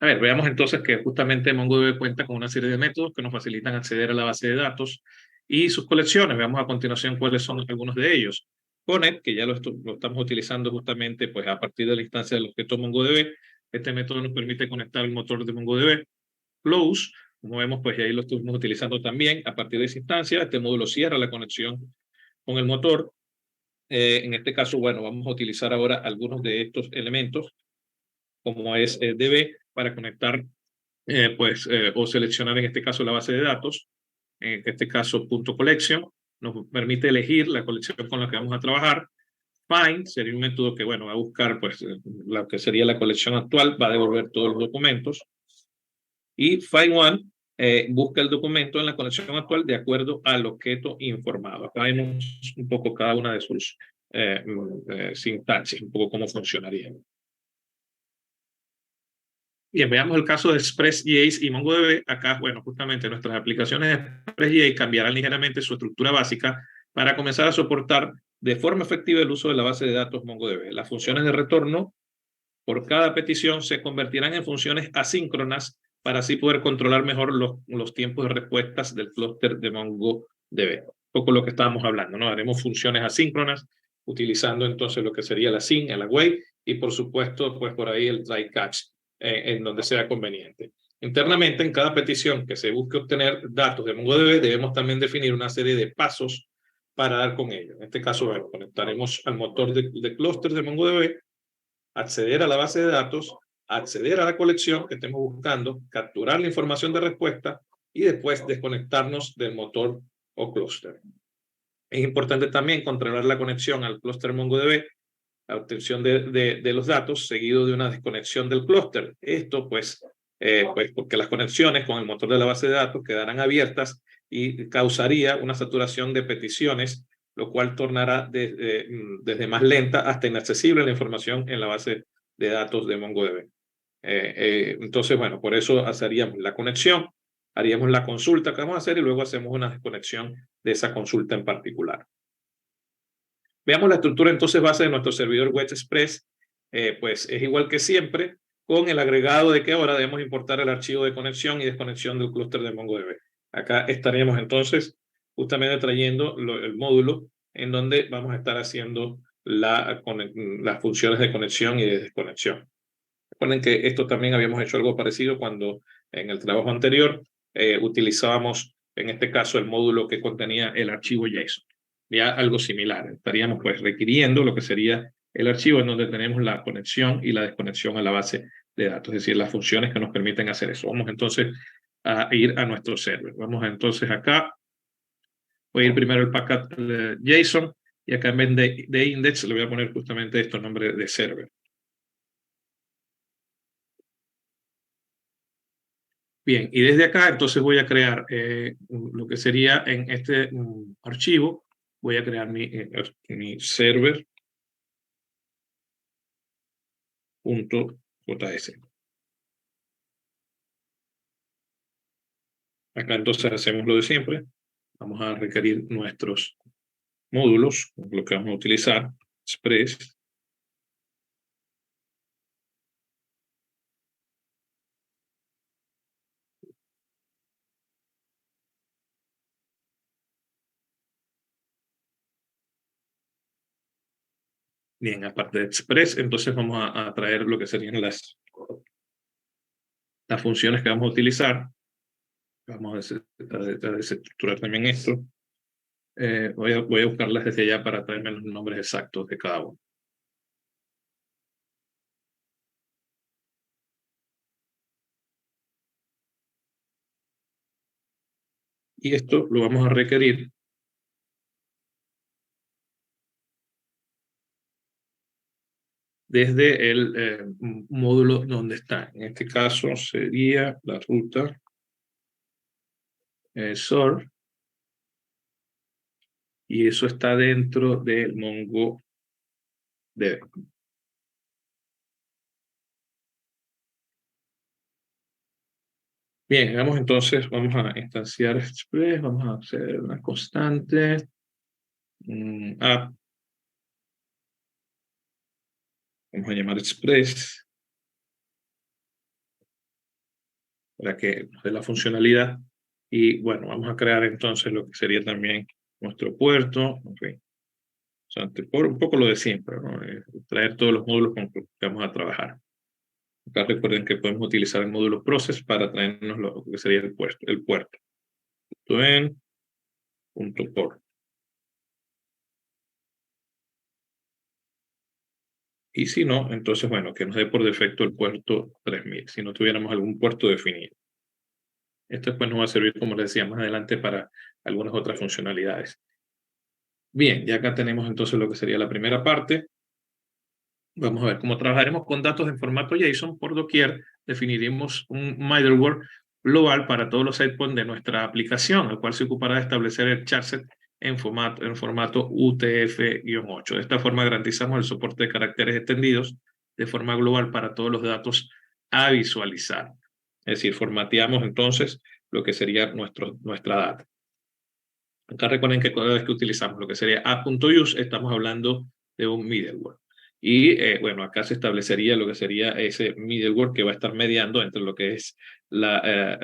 A ver, veamos entonces que justamente MongoDB cuenta con una serie de métodos que nos facilitan acceder a la base de datos y sus colecciones. Veamos a continuación cuáles son algunos de ellos. Connect, que ya lo estamos utilizando justamente pues, a partir de la instancia del objeto MongoDB. Este método nos permite conectar el motor de MongoDB. Close, como vemos, pues ahí lo estuvimos utilizando también a partir de esa instancia. Este módulo cierra la conexión con el motor. En este caso, bueno, vamos a utilizar ahora algunos de estos elementos, como es DB, para conectar o seleccionar en este caso la base de datos, en este caso .collection, nos permite elegir la colección con la que vamos a trabajar. Find sería un método que, bueno, va a buscar pues lo que sería la colección actual, va a devolver todos los documentos. Y Find One busca el documento en la colección actual de acuerdo al objeto informado. Acá vemos un poco cada una de sus sintaxis, un poco cómo funcionaría. Bien, veamos el caso de Express.js y MongoDB. Acá, bueno, justamente nuestras aplicaciones de Express.js cambiarán ligeramente su estructura básica para comenzar a soportar de forma efectiva el uso de la base de datos MongoDB. Las funciones de retorno por cada petición se convertirán en funciones asíncronas para así poder controlar mejor los tiempos de respuestas del clúster de MongoDB. Un poco lo que estábamos hablando, ¿no? Haremos funciones asíncronas utilizando entonces lo que sería la SYN, el await y por supuesto, pues por ahí el try catch. En donde sea conveniente. Internamente, en cada petición que se busque obtener datos de MongoDB, debemos también definir una serie de pasos para dar con ello. En este caso, bueno, conectaremos al motor de clúster de MongoDB, acceder a la base de datos, acceder a la colección que estemos buscando, capturar la información de respuesta y después desconectarnos del motor o clúster. Es importante también controlar la conexión al clúster MongoDB, la obtención de los datos, seguido de una desconexión del clúster. Esto, pues porque las conexiones con el motor de la base de datos quedarán abiertas y causaría una saturación de peticiones, lo cual tornará desde más lenta hasta inaccesible la información en la base de datos de MongoDB. Entonces, bueno, por eso haríamos la conexión, haríamos la consulta que vamos a hacer y luego hacemos una desconexión de esa consulta en particular. Veamos la estructura entonces base de nuestro servidor web express. Pues es igual que siempre, con el agregado de que ahora debemos importar el archivo de conexión y desconexión del clúster de MongoDB. Acá estaremos entonces justamente trayendo el módulo en donde vamos a estar haciendo las funciones de conexión y de desconexión. Recuerden que esto también habíamos hecho algo parecido cuando en el trabajo anterior utilizábamos en este caso el módulo que contenía el archivo JSON. Ya algo similar, estaríamos pues requiriendo lo que sería el archivo en donde tenemos la conexión y la desconexión a la base de datos, es decir, las funciones que nos permiten hacer eso. Vamos entonces a ir a nuestro server. Vamos entonces acá, voy a ir primero el packet JSON y acá en vez de index le voy a poner justamente esto, nombre de server. Bien, y desde acá entonces voy a crear lo que sería en este archivo, voy a crear mi server.js. Acá entonces hacemos lo de siempre. Vamos a requerir nuestros módulos, lo que vamos a utilizar, Express. Bien, aparte de Express, entonces vamos a traer lo que serían las funciones que vamos a utilizar. Vamos a desestructurar también esto. Voy a buscarlas desde allá para traerme los nombres exactos de cada uno. Y esto lo vamos a requerir desde el módulo donde está. En este caso sería la ruta sort, y eso está dentro del MongoDB. Bien, vamos entonces, vamos a instanciar Express, vamos a hacer una constante, app, vamos a llamar Express, para que nos dé la funcionalidad, y bueno, vamos a crear entonces lo que sería también nuestro puerto, okay. O sea, un poco lo de siempre, ¿no? Traer todos los módulos con los que vamos a trabajar. Acá recuerden que podemos utilizar el módulo process para traernos lo que sería el puerto. .port. Y si no, entonces, bueno, que nos dé por defecto el puerto 3000, si no tuviéramos algún puerto definido. Esto después nos va a servir, como les decía, más adelante para algunas otras funcionalidades. Bien, ya acá tenemos entonces lo que sería la primera parte. Vamos a ver cómo trabajaremos con datos en formato JSON por doquier. Definiremos un middleware global para todos los endpoints de nuestra aplicación, el cual se ocupará de establecer el charset en formato UTF-8. De esta forma garantizamos el soporte de caracteres extendidos de forma global para todos los datos a visualizar. Es decir, formateamos entonces lo que sería nuestra data. Acá recuerden que cada vez que utilizamos lo que sería app.use, estamos hablando de un middleware. Y bueno, acá se establecería lo que sería ese middleware que va a estar mediando entre lo que es la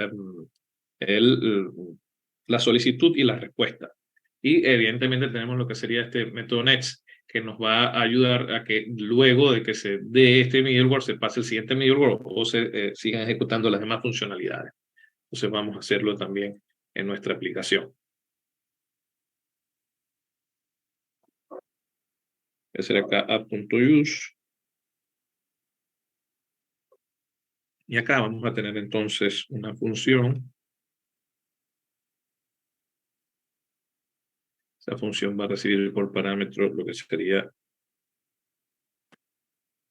solicitud y la respuesta. Y evidentemente tenemos lo que sería este método next, que nos va a ayudar a que luego de que se dé este middleware se pase el siguiente middleware o se sigan ejecutando las demás funcionalidades. Entonces vamos a hacerlo también en nuestra aplicación. Voy a hacer acá app.use. Y acá vamos a tener entonces una función. Esa función va a recibir por parámetro lo que sería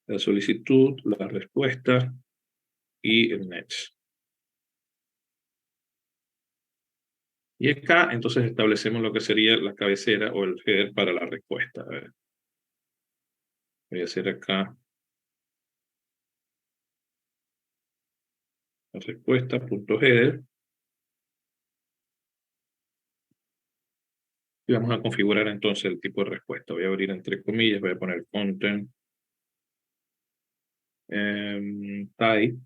la solicitud, la respuesta y el next. Y acá entonces establecemos lo que sería la cabecera o el header para la respuesta. A ver. Voy a hacer acá la respuesta.header. Y vamos a configurar entonces el tipo de respuesta. Voy a abrir entre comillas, voy a poner content type.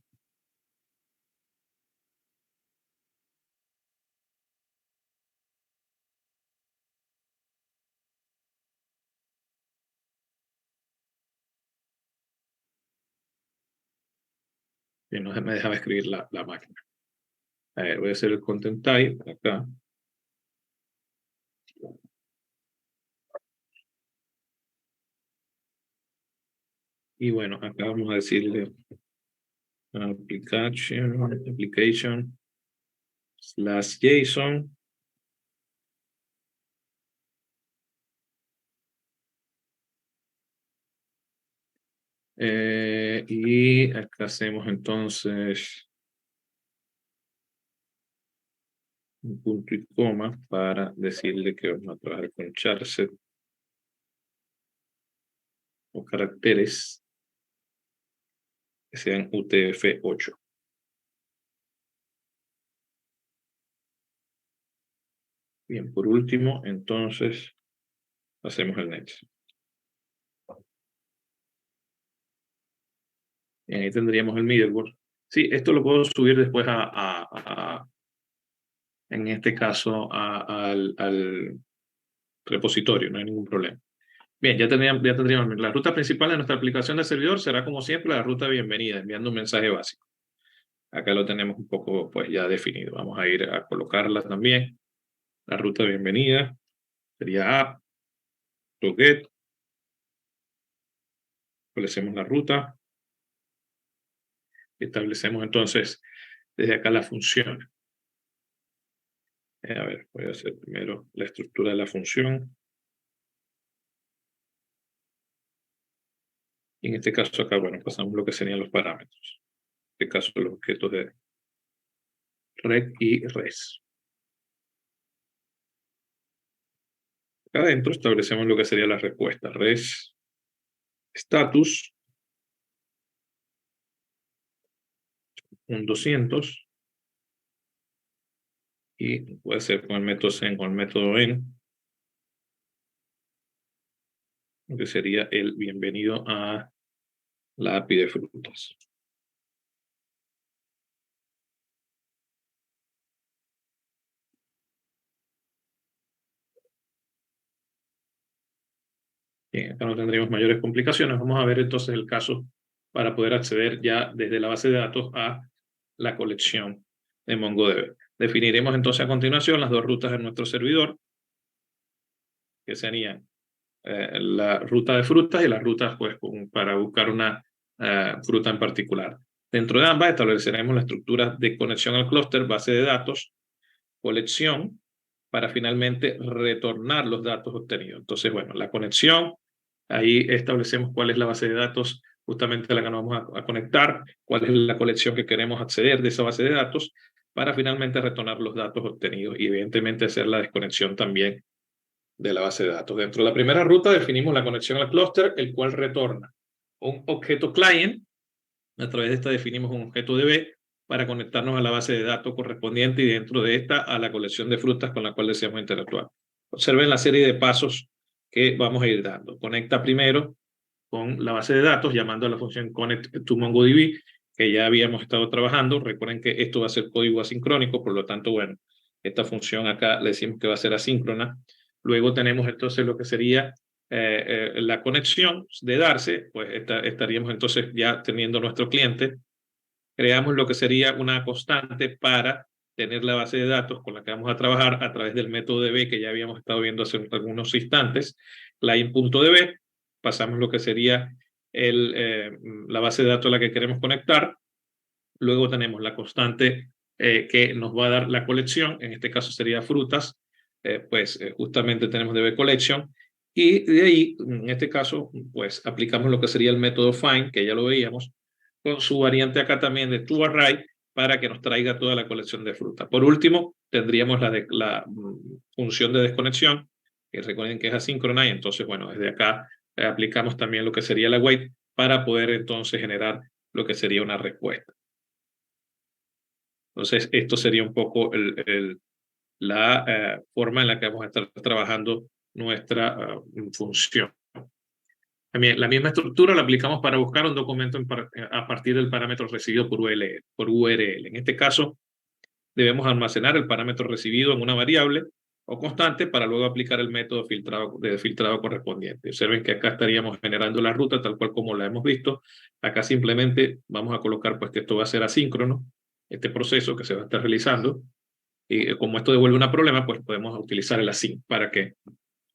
Y no me dejaba escribir la máquina. A ver, voy a hacer el content type acá. Y bueno, acá vamos a decirle application/JSON. Y acá hacemos entonces un punto y coma para decirle que vamos a trabajar con charset o caracteres que sean UTF-8. Bien, por último, entonces hacemos el next. Y ahí tendríamos el middleware. Sí, esto lo puedo subir después en este caso al repositorio, no hay ningún problema. Bien, ya tendríamos la ruta principal de nuestra aplicación de servidor será como siempre la ruta bienvenida, enviando un mensaje básico. Acá lo tenemos un poco pues ya definido. Vamos a ir a colocarla también. La ruta bienvenida sería app.get. Establecemos la ruta. Establecemos entonces desde acá la función. A ver, voy a hacer primero la estructura de la función. Y en este caso acá, bueno, pasamos lo que serían los parámetros. En este caso, los objetos de rec y res. Acá adentro establecemos lo que sería la respuesta. Res status, un 200. Y puede ser con el método send o el método en, que sería el bienvenido a la API de frutas. Bien, acá no tendríamos mayores complicaciones. Vamos a ver entonces el caso para poder acceder ya desde la base de datos a la colección de MongoDB. Definiremos entonces a continuación las dos rutas de nuestro servidor, que serían la ruta de frutas y las rutas pues, para buscar una fruta en particular. Dentro de ambas estableceremos la estructura de conexión al clúster, base de datos, colección, para finalmente retornar los datos obtenidos. Entonces, bueno, la conexión, ahí establecemos cuál es la base de datos justamente a la que nos vamos a conectar, cuál es la colección que queremos acceder de esa base de datos, para finalmente retornar los datos obtenidos y evidentemente hacer la desconexión también de la base de datos. Dentro de la primera ruta definimos la conexión al clúster, el cual retorna un objeto client. A través de esta definimos un objeto DB para conectarnos a la base de datos correspondiente y dentro de esta a la colección de frutas con la cual deseamos interactuar. Observen la serie de pasos que vamos a ir dando. Conecta primero con la base de datos llamando a la función connect to MongoDB que ya habíamos estado trabajando. Recuerden que esto va a ser código asincrónico, por lo tanto, bueno, esta función acá le decimos que va a ser asíncrona. Luego tenemos entonces lo que sería la conexión de darse, pues estaríamos entonces ya teniendo nuestro cliente. Creamos lo que sería una constante para tener la base de datos con la que vamos a trabajar a través del método DB que ya habíamos estado viendo hace algunos instantes, line.db, pasamos lo que sería la base de datos a la que queremos conectar, luego tenemos la constante que nos va a dar la colección, en este caso sería frutas, justamente tenemos DB collection, y de ahí, en este caso, pues aplicamos lo que sería el método find, que ya lo veíamos, con su variante acá también de toArray, para que nos traiga toda la colección de fruta. Por último, tendríamos la función de desconexión, que recuerden que es asíncrona, y entonces, bueno, desde acá aplicamos también lo que sería la wait, para poder entonces generar lo que sería una respuesta. Entonces, esto sería un poco la forma en la que vamos a estar trabajando nuestra función. También la misma estructura la aplicamos para buscar un documento a partir del parámetro recibido por URL. En este caso, debemos almacenar el parámetro recibido en una variable o constante para luego aplicar el método de filtrado correspondiente. Observen que acá estaríamos generando la ruta tal cual como la hemos visto. Acá simplemente vamos a colocar pues que esto va a ser asíncrono, este proceso que se va a estar realizando. Y como esto devuelve un problema, pues podemos utilizar el async para que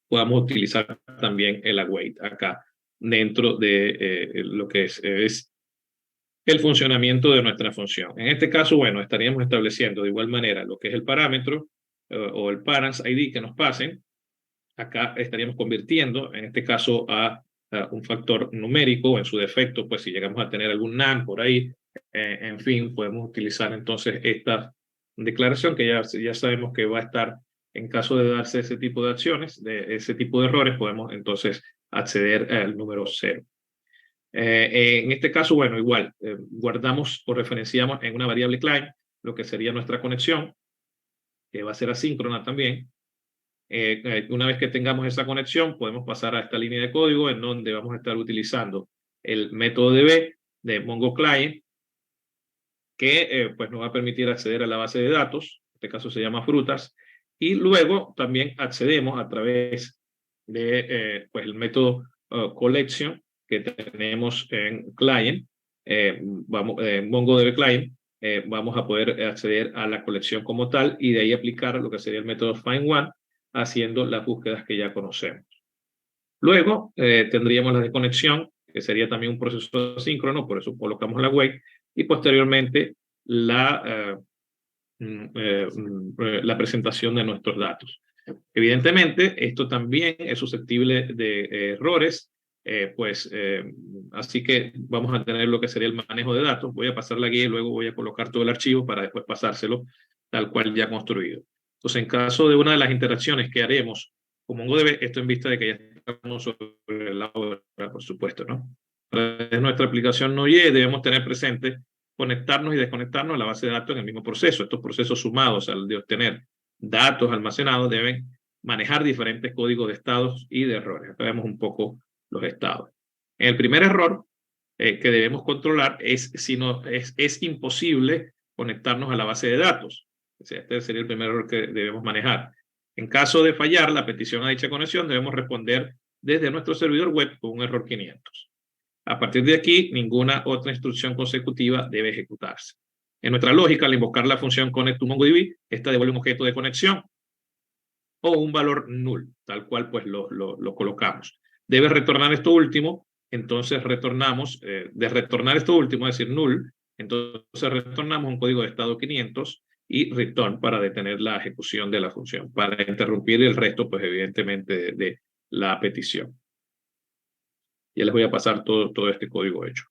podamos utilizar también el await acá dentro de lo que es el funcionamiento de nuestra función. En este caso, bueno, estaríamos estableciendo de igual manera lo que es el parámetro o el parents ID que nos pasen. Acá estaríamos convirtiendo, en este caso, a un factor numérico, en su defecto, pues si llegamos a tener algún NaN por ahí, en fin, podemos utilizar entonces esta declaración que ya sabemos que va a estar en caso de darse ese tipo de acciones, de ese tipo de errores, podemos entonces acceder al número 0. En este caso, bueno, igual, guardamos o referenciamos en una variable client lo que sería nuestra conexión, que va a ser asíncrona también. Una vez que tengamos esa conexión, podemos pasar a esta línea de código en donde vamos a estar utilizando el método DB de Mongo Client, que pues nos va a permitir acceder a la base de datos, en este caso se llama frutas, y luego también accedemos a través de pues el método collection que tenemos en client, MongoDB Client, vamos a poder acceder a la colección como tal y de ahí aplicar lo que sería el método find one, haciendo las búsquedas que ya conocemos. Luego tendríamos la desconexión, que sería también un proceso asíncrono, por eso colocamos la wait, y posteriormente la presentación de nuestros datos. Evidentemente, esto también es susceptible de errores Así que vamos a tener lo que sería el manejo de datos. Voy a pasar la guía y luego voy a colocar todo el archivo para después pasárselo tal cual ya construido. Entonces, en caso de una de las interacciones que haremos con MongoDB, esto en vista de que ya estamos sobre la obra, por supuesto, ¿no? Para nuestra aplicación Node.js debemos tener presente conectarnos y desconectarnos a la base de datos en el mismo proceso. Estos procesos sumados al de obtener datos almacenados deben manejar diferentes códigos de estados y de errores. Acá vemos un poco los estados. El primer error que debemos controlar es si es imposible conectarnos a la base de datos. O sea, este sería el primer error que debemos manejar. En caso de fallar la petición a dicha conexión, debemos responder desde nuestro servidor web con un error 500. A partir de aquí, ninguna otra instrucción consecutiva debe ejecutarse. En nuestra lógica, al invocar la función connect to MongoDB, esta devuelve un objeto de conexión o un valor null, tal cual pues lo colocamos. Debe retornar esto último, entonces retornamos, de retornar esto último, es decir, null, entonces retornamos un código de estado 500 y return para detener la ejecución de la función, para interrumpir el resto, pues evidentemente, de la petición. Ya les voy a pasar todo este código hecho.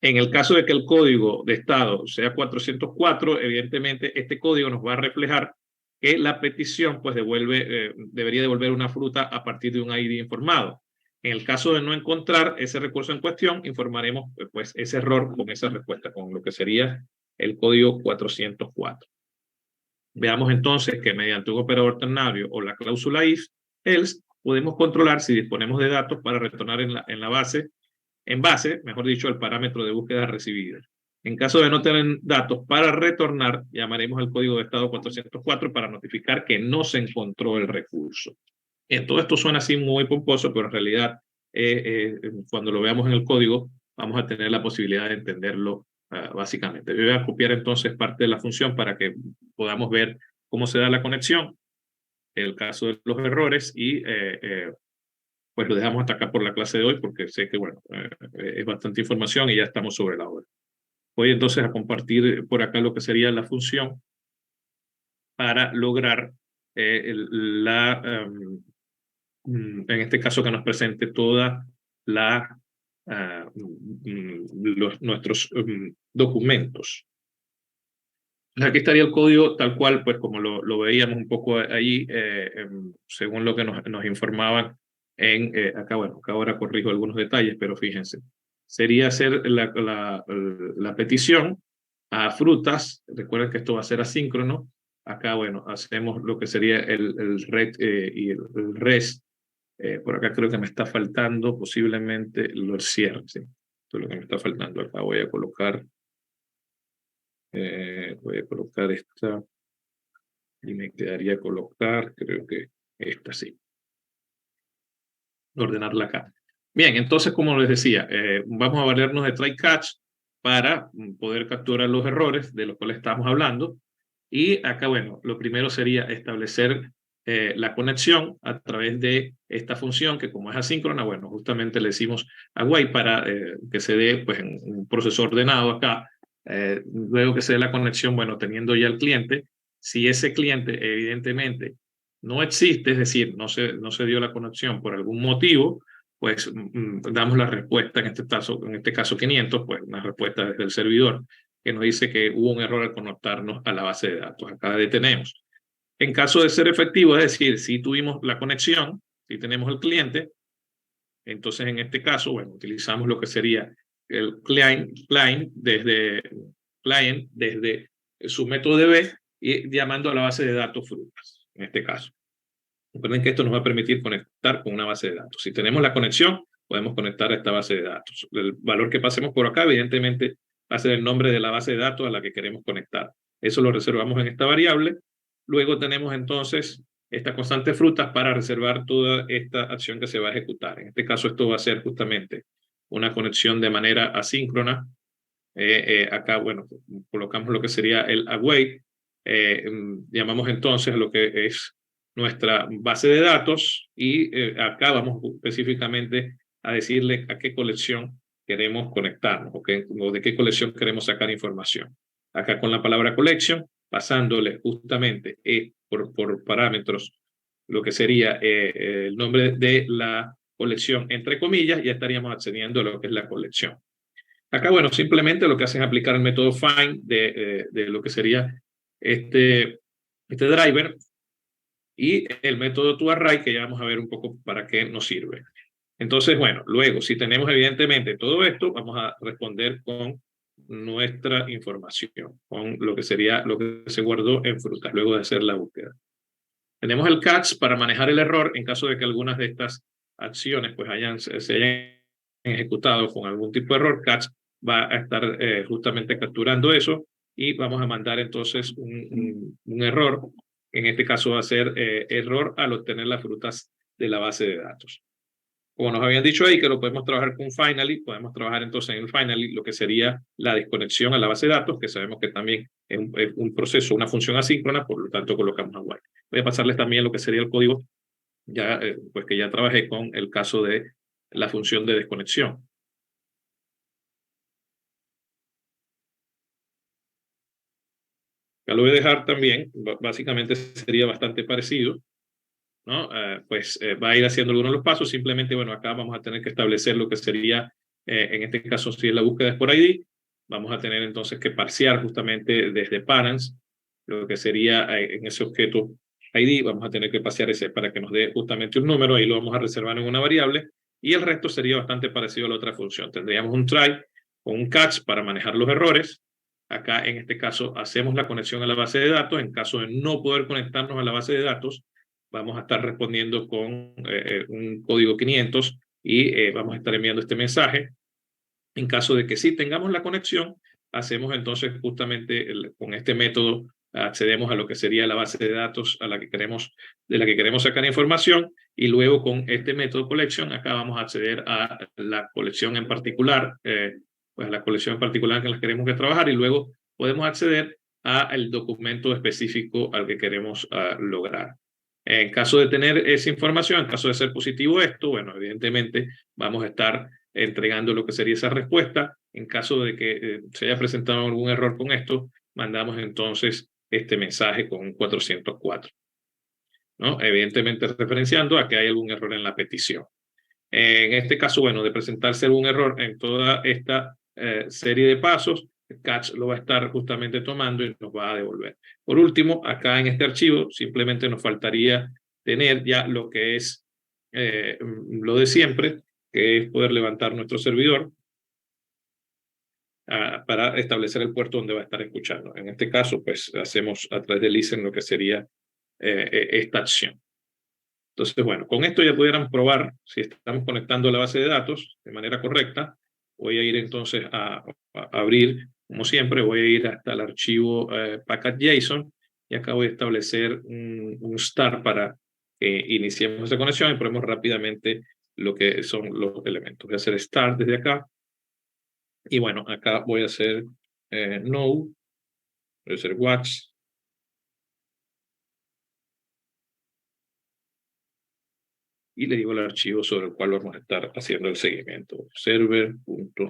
En el caso de que el código de estado sea 404, evidentemente este código nos va a reflejar que la petición pues debería devolver una fruta a partir de un ID informado. En el caso de no encontrar ese recurso en cuestión, informaremos pues ese error con esa respuesta, con lo que sería el código 404. Veamos entonces que mediante un operador ternario o la cláusula if, else, podemos controlar si disponemos de datos para retornar en base, mejor dicho, el parámetro de búsqueda recibida. En caso de no tener datos para retornar, llamaremos el código de estado 404 para notificar que no se encontró el recurso. Todo esto suena así muy pomposo, pero en realidad, cuando lo veamos en el código, vamos a tener la posibilidad de entenderlo básicamente. Yo voy a copiar entonces parte de la función para que podamos ver cómo se da la conexión, el caso de los errores, y pues lo dejamos hasta acá por la clase de hoy, porque sé que, bueno, es bastante información y ya estamos sobre la hora. Voy entonces a compartir por acá lo que sería la función para lograr en este caso que nos presente toda nuestros documentos. Aquí estaría el código tal cual, pues como lo veíamos un poco allí, según lo que nos informaban acá, bueno, acá ahora corrijo algunos detalles, pero fíjense. Sería hacer la petición a frutas. Recuerden que esto va a ser asíncrono. Acá, bueno, hacemos lo que sería el red y el rest. Por acá creo que me está faltando posiblemente el cierre. ¿Sí? Esto es lo que me está faltando. Acá voy a colocar esta y me quedaría colocar, creo que esta sí. Ordenarla acá. Bien, entonces, como les decía, vamos a valernos de try catch para poder capturar los errores de los cuales estamos hablando. Y acá, bueno, lo primero sería establecer la conexión a través de esta función que, como es asíncrona, bueno, justamente le decimos await para que se dé pues, en un proceso ordenado acá. Luego que se dé la conexión, bueno, teniendo ya el cliente, si ese cliente evidentemente no existe, es decir, no se dio la conexión por algún motivo, pues damos la respuesta, en este caso 500, pues una respuesta desde el servidor que nos dice que hubo un error al conectarnos a la base de datos. Acá detenemos. En caso de ser efectivo, es decir, si tuvimos la conexión, si tenemos el cliente, entonces en este caso, bueno, utilizamos lo que sería el client desde su método DB y llamando a la base de datos frutas, en este caso. Recuerden que esto nos va a permitir conectar con una base de datos. Si tenemos la conexión, podemos conectar a esta base de datos. El valor que pasemos por acá, evidentemente, va a ser el nombre de la base de datos a la que queremos conectar. Eso lo reservamos en esta variable. Luego tenemos entonces esta constante frutas para reservar toda esta acción que se va a ejecutar. En este caso, esto va a ser justamente una conexión de manera asíncrona. Acá, bueno, colocamos lo que sería el await. Llamamos entonces lo que es nuestra base de datos y acá vamos específicamente a decirle a qué colección queremos conectarnos o de qué colección queremos sacar información. Acá con la palabra collection, pasándole justamente por parámetros lo que sería el nombre de la colección entre comillas, ya estaríamos accediendo a lo que es la colección. Acá, bueno, simplemente lo que hacen es aplicar el método find de lo que sería este driver y el método toArray, que ya vamos a ver un poco para qué nos sirve. Entonces, bueno, luego, si tenemos evidentemente todo esto, vamos a responder con nuestra información, con lo que sería lo que se guardó en frutas, luego de hacer la búsqueda. Tenemos el catch para manejar el error en caso de que algunas de estas acciones pues se hayan ejecutado con algún tipo de error. Catch va a estar justamente capturando eso y vamos a mandar entonces un error. En este caso va a ser error al obtener las frutas de la base de datos. Como nos habían dicho ahí que lo podemos trabajar con finally, podemos trabajar entonces en el finally lo que sería la desconexión a la base de datos, que sabemos que también es un proceso, una función asíncrona, por lo tanto colocamos a while. Voy a pasarles también lo que sería el código, ya, pues que ya trabajé con el caso de la función de desconexión. Ya lo voy a dejar también, básicamente sería bastante parecido, ¿no? Pues va a ir haciendo algunos de los pasos, simplemente, bueno, acá vamos a tener que establecer lo que sería, en este caso, si es la búsqueda es por ID, vamos a tener entonces que parsear justamente desde parents, lo que sería en ese objeto ID, vamos a tener que pasear ese para que nos dé justamente un número, ahí lo vamos a reservar en una variable, y el resto sería bastante parecido a la otra función. Tendríamos un try con un catch para manejar los errores. Acá, en este caso, hacemos la conexión a la base de datos. En caso de no poder conectarnos a la base de datos, vamos a estar respondiendo con un código 500 y vamos a estar enviando este mensaje. En caso de que sí tengamos la conexión, hacemos entonces justamente con este método, accedemos a lo que sería la base de datos de la que queremos sacar información, y luego con este método collection, acá vamos a acceder a la colección en particular, pues a la colección en particular en la que queremos que trabajar, y luego podemos acceder al documento específico al que queremos lograr. En caso de tener esa información, en caso de ser positivo esto, bueno, evidentemente vamos a estar entregando lo que sería esa respuesta. En caso de que se haya presentado algún error con esto, mandamos entonces este mensaje con un 404, ¿no? Evidentemente referenciando a que hay algún error en la petición. En este caso, bueno, de presentarse algún error en toda esta serie de pasos, el catch lo va a estar justamente tomando y nos va a devolver. Por último, acá en este archivo simplemente nos faltaría tener ya lo que es lo de siempre, que es poder levantar nuestro servidor para establecer el puerto donde va a estar escuchando. En este caso, pues hacemos a través del listen lo que sería esta acción. Entonces, bueno, con esto ya pudiéramos probar si estamos conectando a la base de datos de manera correcta. Voy a ir entonces a abrir, como siempre, voy a ir hasta el archivo package.json y acá voy a establecer un start para que iniciemos esa conexión y probemos rápidamente lo que son los elementos. Voy a hacer start desde acá y bueno, acá voy a hacer no, voy a hacer watch. Y le digo el archivo sobre el cual vamos a estar haciendo el seguimiento, server.js.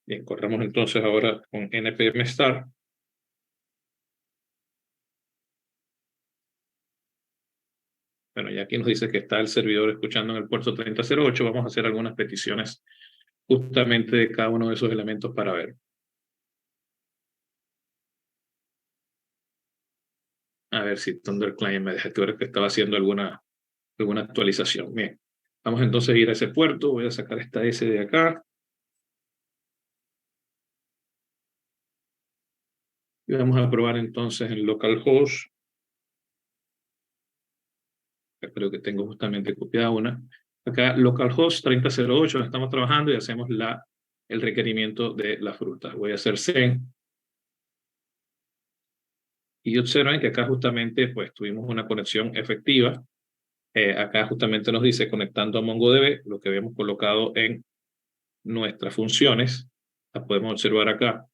Bien, corramos entonces ahora con npm start. Bueno, ya aquí nos dice que está el servidor escuchando en el puerto 3008. Vamos a hacer algunas peticiones justamente de cada uno de esos elementos para ver. A ver si Thunder Client me deja ver que estaba haciendo alguna actualización. Bien, vamos entonces a ir a ese puerto. Voy a sacar esta S de acá. Y vamos a probar entonces en localhost. Creo que tengo justamente copiada una. Acá localhost 3008 estamos trabajando y hacemos el requerimiento de la fruta. Voy a hacer send. Y observen que acá justamente pues tuvimos una conexión efectiva. Acá justamente nos dice conectando a MongoDB, lo que habíamos colocado en nuestras funciones. Las podemos observar acá.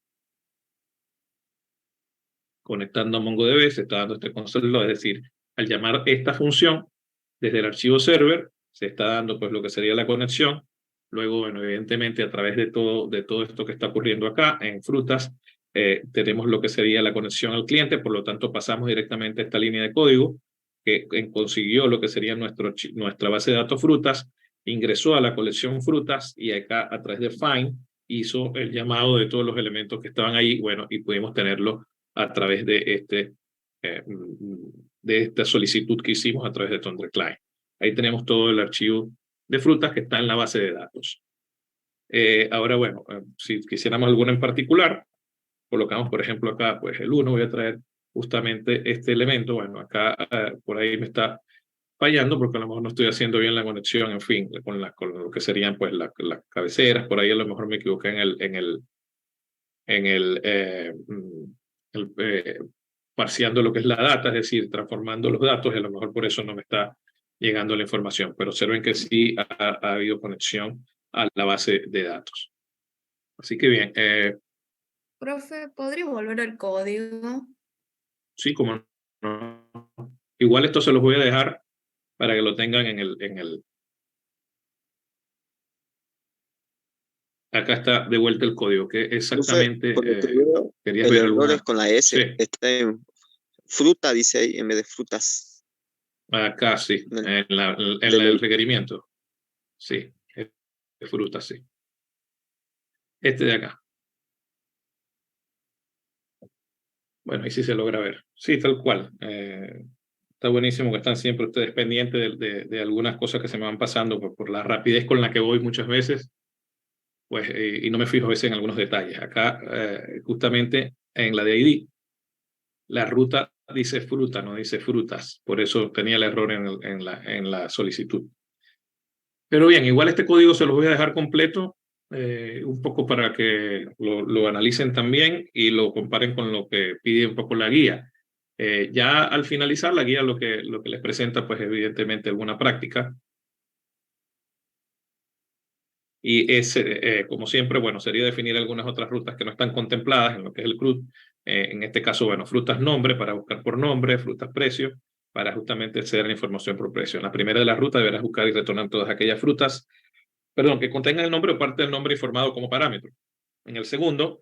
Conectando a MongoDB se está dando este concepto, es decir, al llamar esta función desde el archivo server, se está dando pues lo que sería la conexión. Luego, bueno, evidentemente a través de todo esto que está ocurriendo acá en frutas, tenemos lo que sería la conexión al cliente, por lo tanto pasamos directamente a esta línea de código que consiguió lo que sería nuestra base de datos frutas, ingresó a la colección frutas y acá a través de find hizo el llamado de todos los elementos que estaban ahí, bueno, y pudimos tenerlo a través de esta solicitud que hicimos a través de ThunderClient. Ahí tenemos todo el archivo de frutas que está en la base de datos. Ahora, bueno, si quisiéramos alguna en particular, colocamos, por ejemplo, acá, pues el 1, voy a traer justamente este elemento. Bueno, acá por ahí me está fallando porque a lo mejor no estoy haciendo bien la conexión, en fin, con lo que serían pues las cabeceras. Por ahí a lo mejor me equivoqué parseando lo que es la data, es decir, transformando los datos, y a lo mejor por eso no me está llegando la información. Pero observen que sí ha habido conexión a la base de datos. Así que bien. Profe, ¿podría volver al código? Sí, como no. Igual esto se los voy a dejar para que lo tengan Acá está de vuelta el código, que exactamente Por lo que veo, querías el ver error alguna. es con la S. Sí, Está en fruta, dice ahí, en vez de frutas. acá sí, en del el requerimiento. Sí, es fruta, sí. Este de acá. Bueno, ahí sí se logra ver. Sí, tal cual. Está buenísimo que están siempre ustedes pendientes de algunas cosas que se me van pasando por la rapidez con la que voy muchas veces, pues, y no me fijo a veces en algunos detalles. Acá, justamente en la de ID, la ruta dice fruta, no dice frutas. Por eso tenía el error en la solicitud. Pero bien, igual este código se los voy a dejar completo, un poco para que lo analicen también y lo comparen con lo que pide un poco la guía. Ya al finalizar la guía lo que les presenta, pues evidentemente alguna práctica. Y como siempre, bueno, sería definir algunas otras rutas que no están contempladas en lo que es el CRUD. En este caso, bueno, frutas nombre para buscar por nombre, frutas precio para justamente hacer la información por precio. En la primera de las rutas deberás buscar y retornar todas aquellas frutas, perdón, que contengan el nombre o parte del nombre informado como parámetro. En el segundo,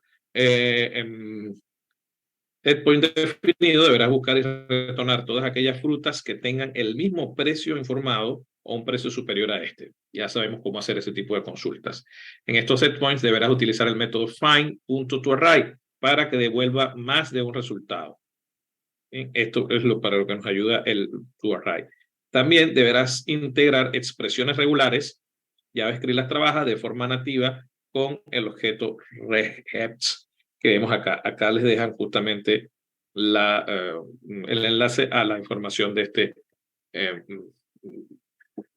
endpoint definido, deberás buscar y retornar todas aquellas frutas que tengan el mismo precio informado o un precio superior a este. Ya sabemos cómo hacer ese tipo de consultas. En estos endpoints deberás utilizar el método find.toArray para que devuelva más de un resultado. Esto es para lo que nos ayuda el toArray. También deberás integrar expresiones regulares, llave escribir las trabaja de forma nativa con el objeto regex que vemos acá. Acá les dejan justamente el enlace a la información de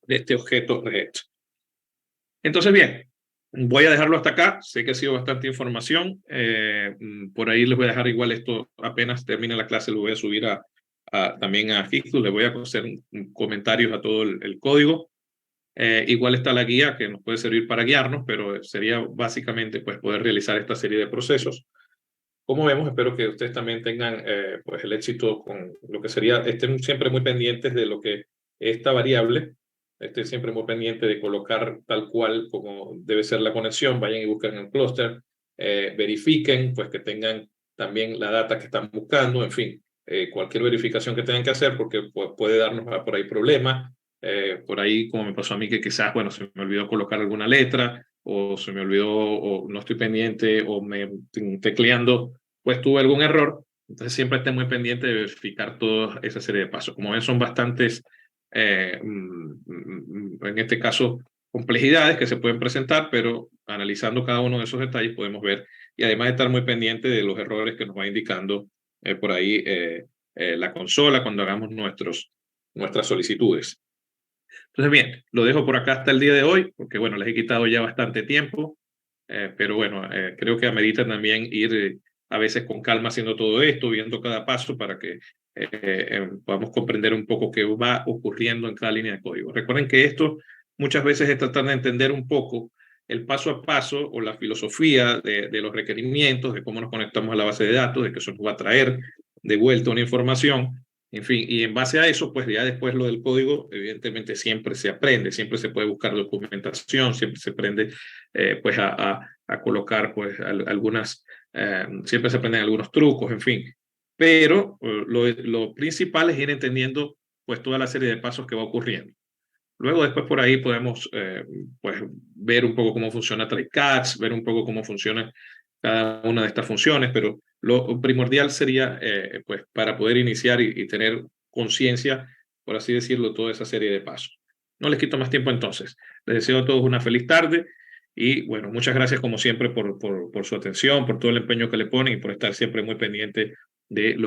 este objeto regex. Entonces, bien, voy a dejarlo hasta acá. Sé que ha sido bastante información. Por ahí les voy a dejar igual esto, apenas termine la clase, lo voy a subir también a Fixus. Les voy a hacer comentarios a todo el código. Igual está la guía que nos puede servir para guiarnos, pero sería básicamente pues, poder realizar esta serie de procesos. Como vemos, espero que ustedes también tengan pues, el éxito con lo que sería, estén siempre muy pendientes de lo que esta variable, estén siempre muy pendientes de colocar tal cual como debe ser la conexión, vayan y busquen el clúster, verifiquen pues que tengan también la data que están buscando, en fin, cualquier verificación que tengan que hacer porque puede darnos por ahí problemas. Por ahí, como me pasó a mí, que quizás, bueno, se me olvidó colocar alguna letra, o se me olvidó, o no estoy pendiente, o me tecleando, pues tuve algún error. Entonces siempre estén muy pendiente de verificar toda esa serie de pasos. Como ven, son bastantes, en este caso, complejidades que se pueden presentar, pero analizando cada uno de esos detalles podemos ver, y además estar muy pendiente de los errores que nos va indicando por ahí la consola cuando hagamos nuestras solicitudes. Entonces, bien, lo dejo por acá hasta el día de hoy, porque bueno, les he quitado ya bastante tiempo, pero bueno, creo que amerita también ir a veces con calma haciendo todo esto, viendo cada paso para que podamos comprender un poco qué va ocurriendo en cada línea de código. Recuerden que esto muchas veces es tratar de entender un poco el paso a paso o la filosofía de los requerimientos, de cómo nos conectamos a la base de datos, de que eso nos va a traer de vuelta una información. En fin, y en base a eso, pues ya después lo del código, evidentemente siempre se aprende, siempre se puede buscar documentación, siempre se aprende pues a colocar pues algunas, siempre se aprenden algunos trucos, en fin. Pero lo principal es ir entendiendo pues toda la serie de pasos que va ocurriendo. Luego después por ahí podemos pues ver un poco cómo funciona TradeCats, ver un poco cómo funciona cada una de estas funciones, pero lo primordial sería pues para poder iniciar y tener conciencia, por así decirlo, toda esa serie de pasos. No les quito más tiempo entonces. Les deseo a todos una feliz tarde y bueno, muchas gracias como siempre por su atención, por todo el empeño que le ponen y por estar siempre muy pendiente de lo que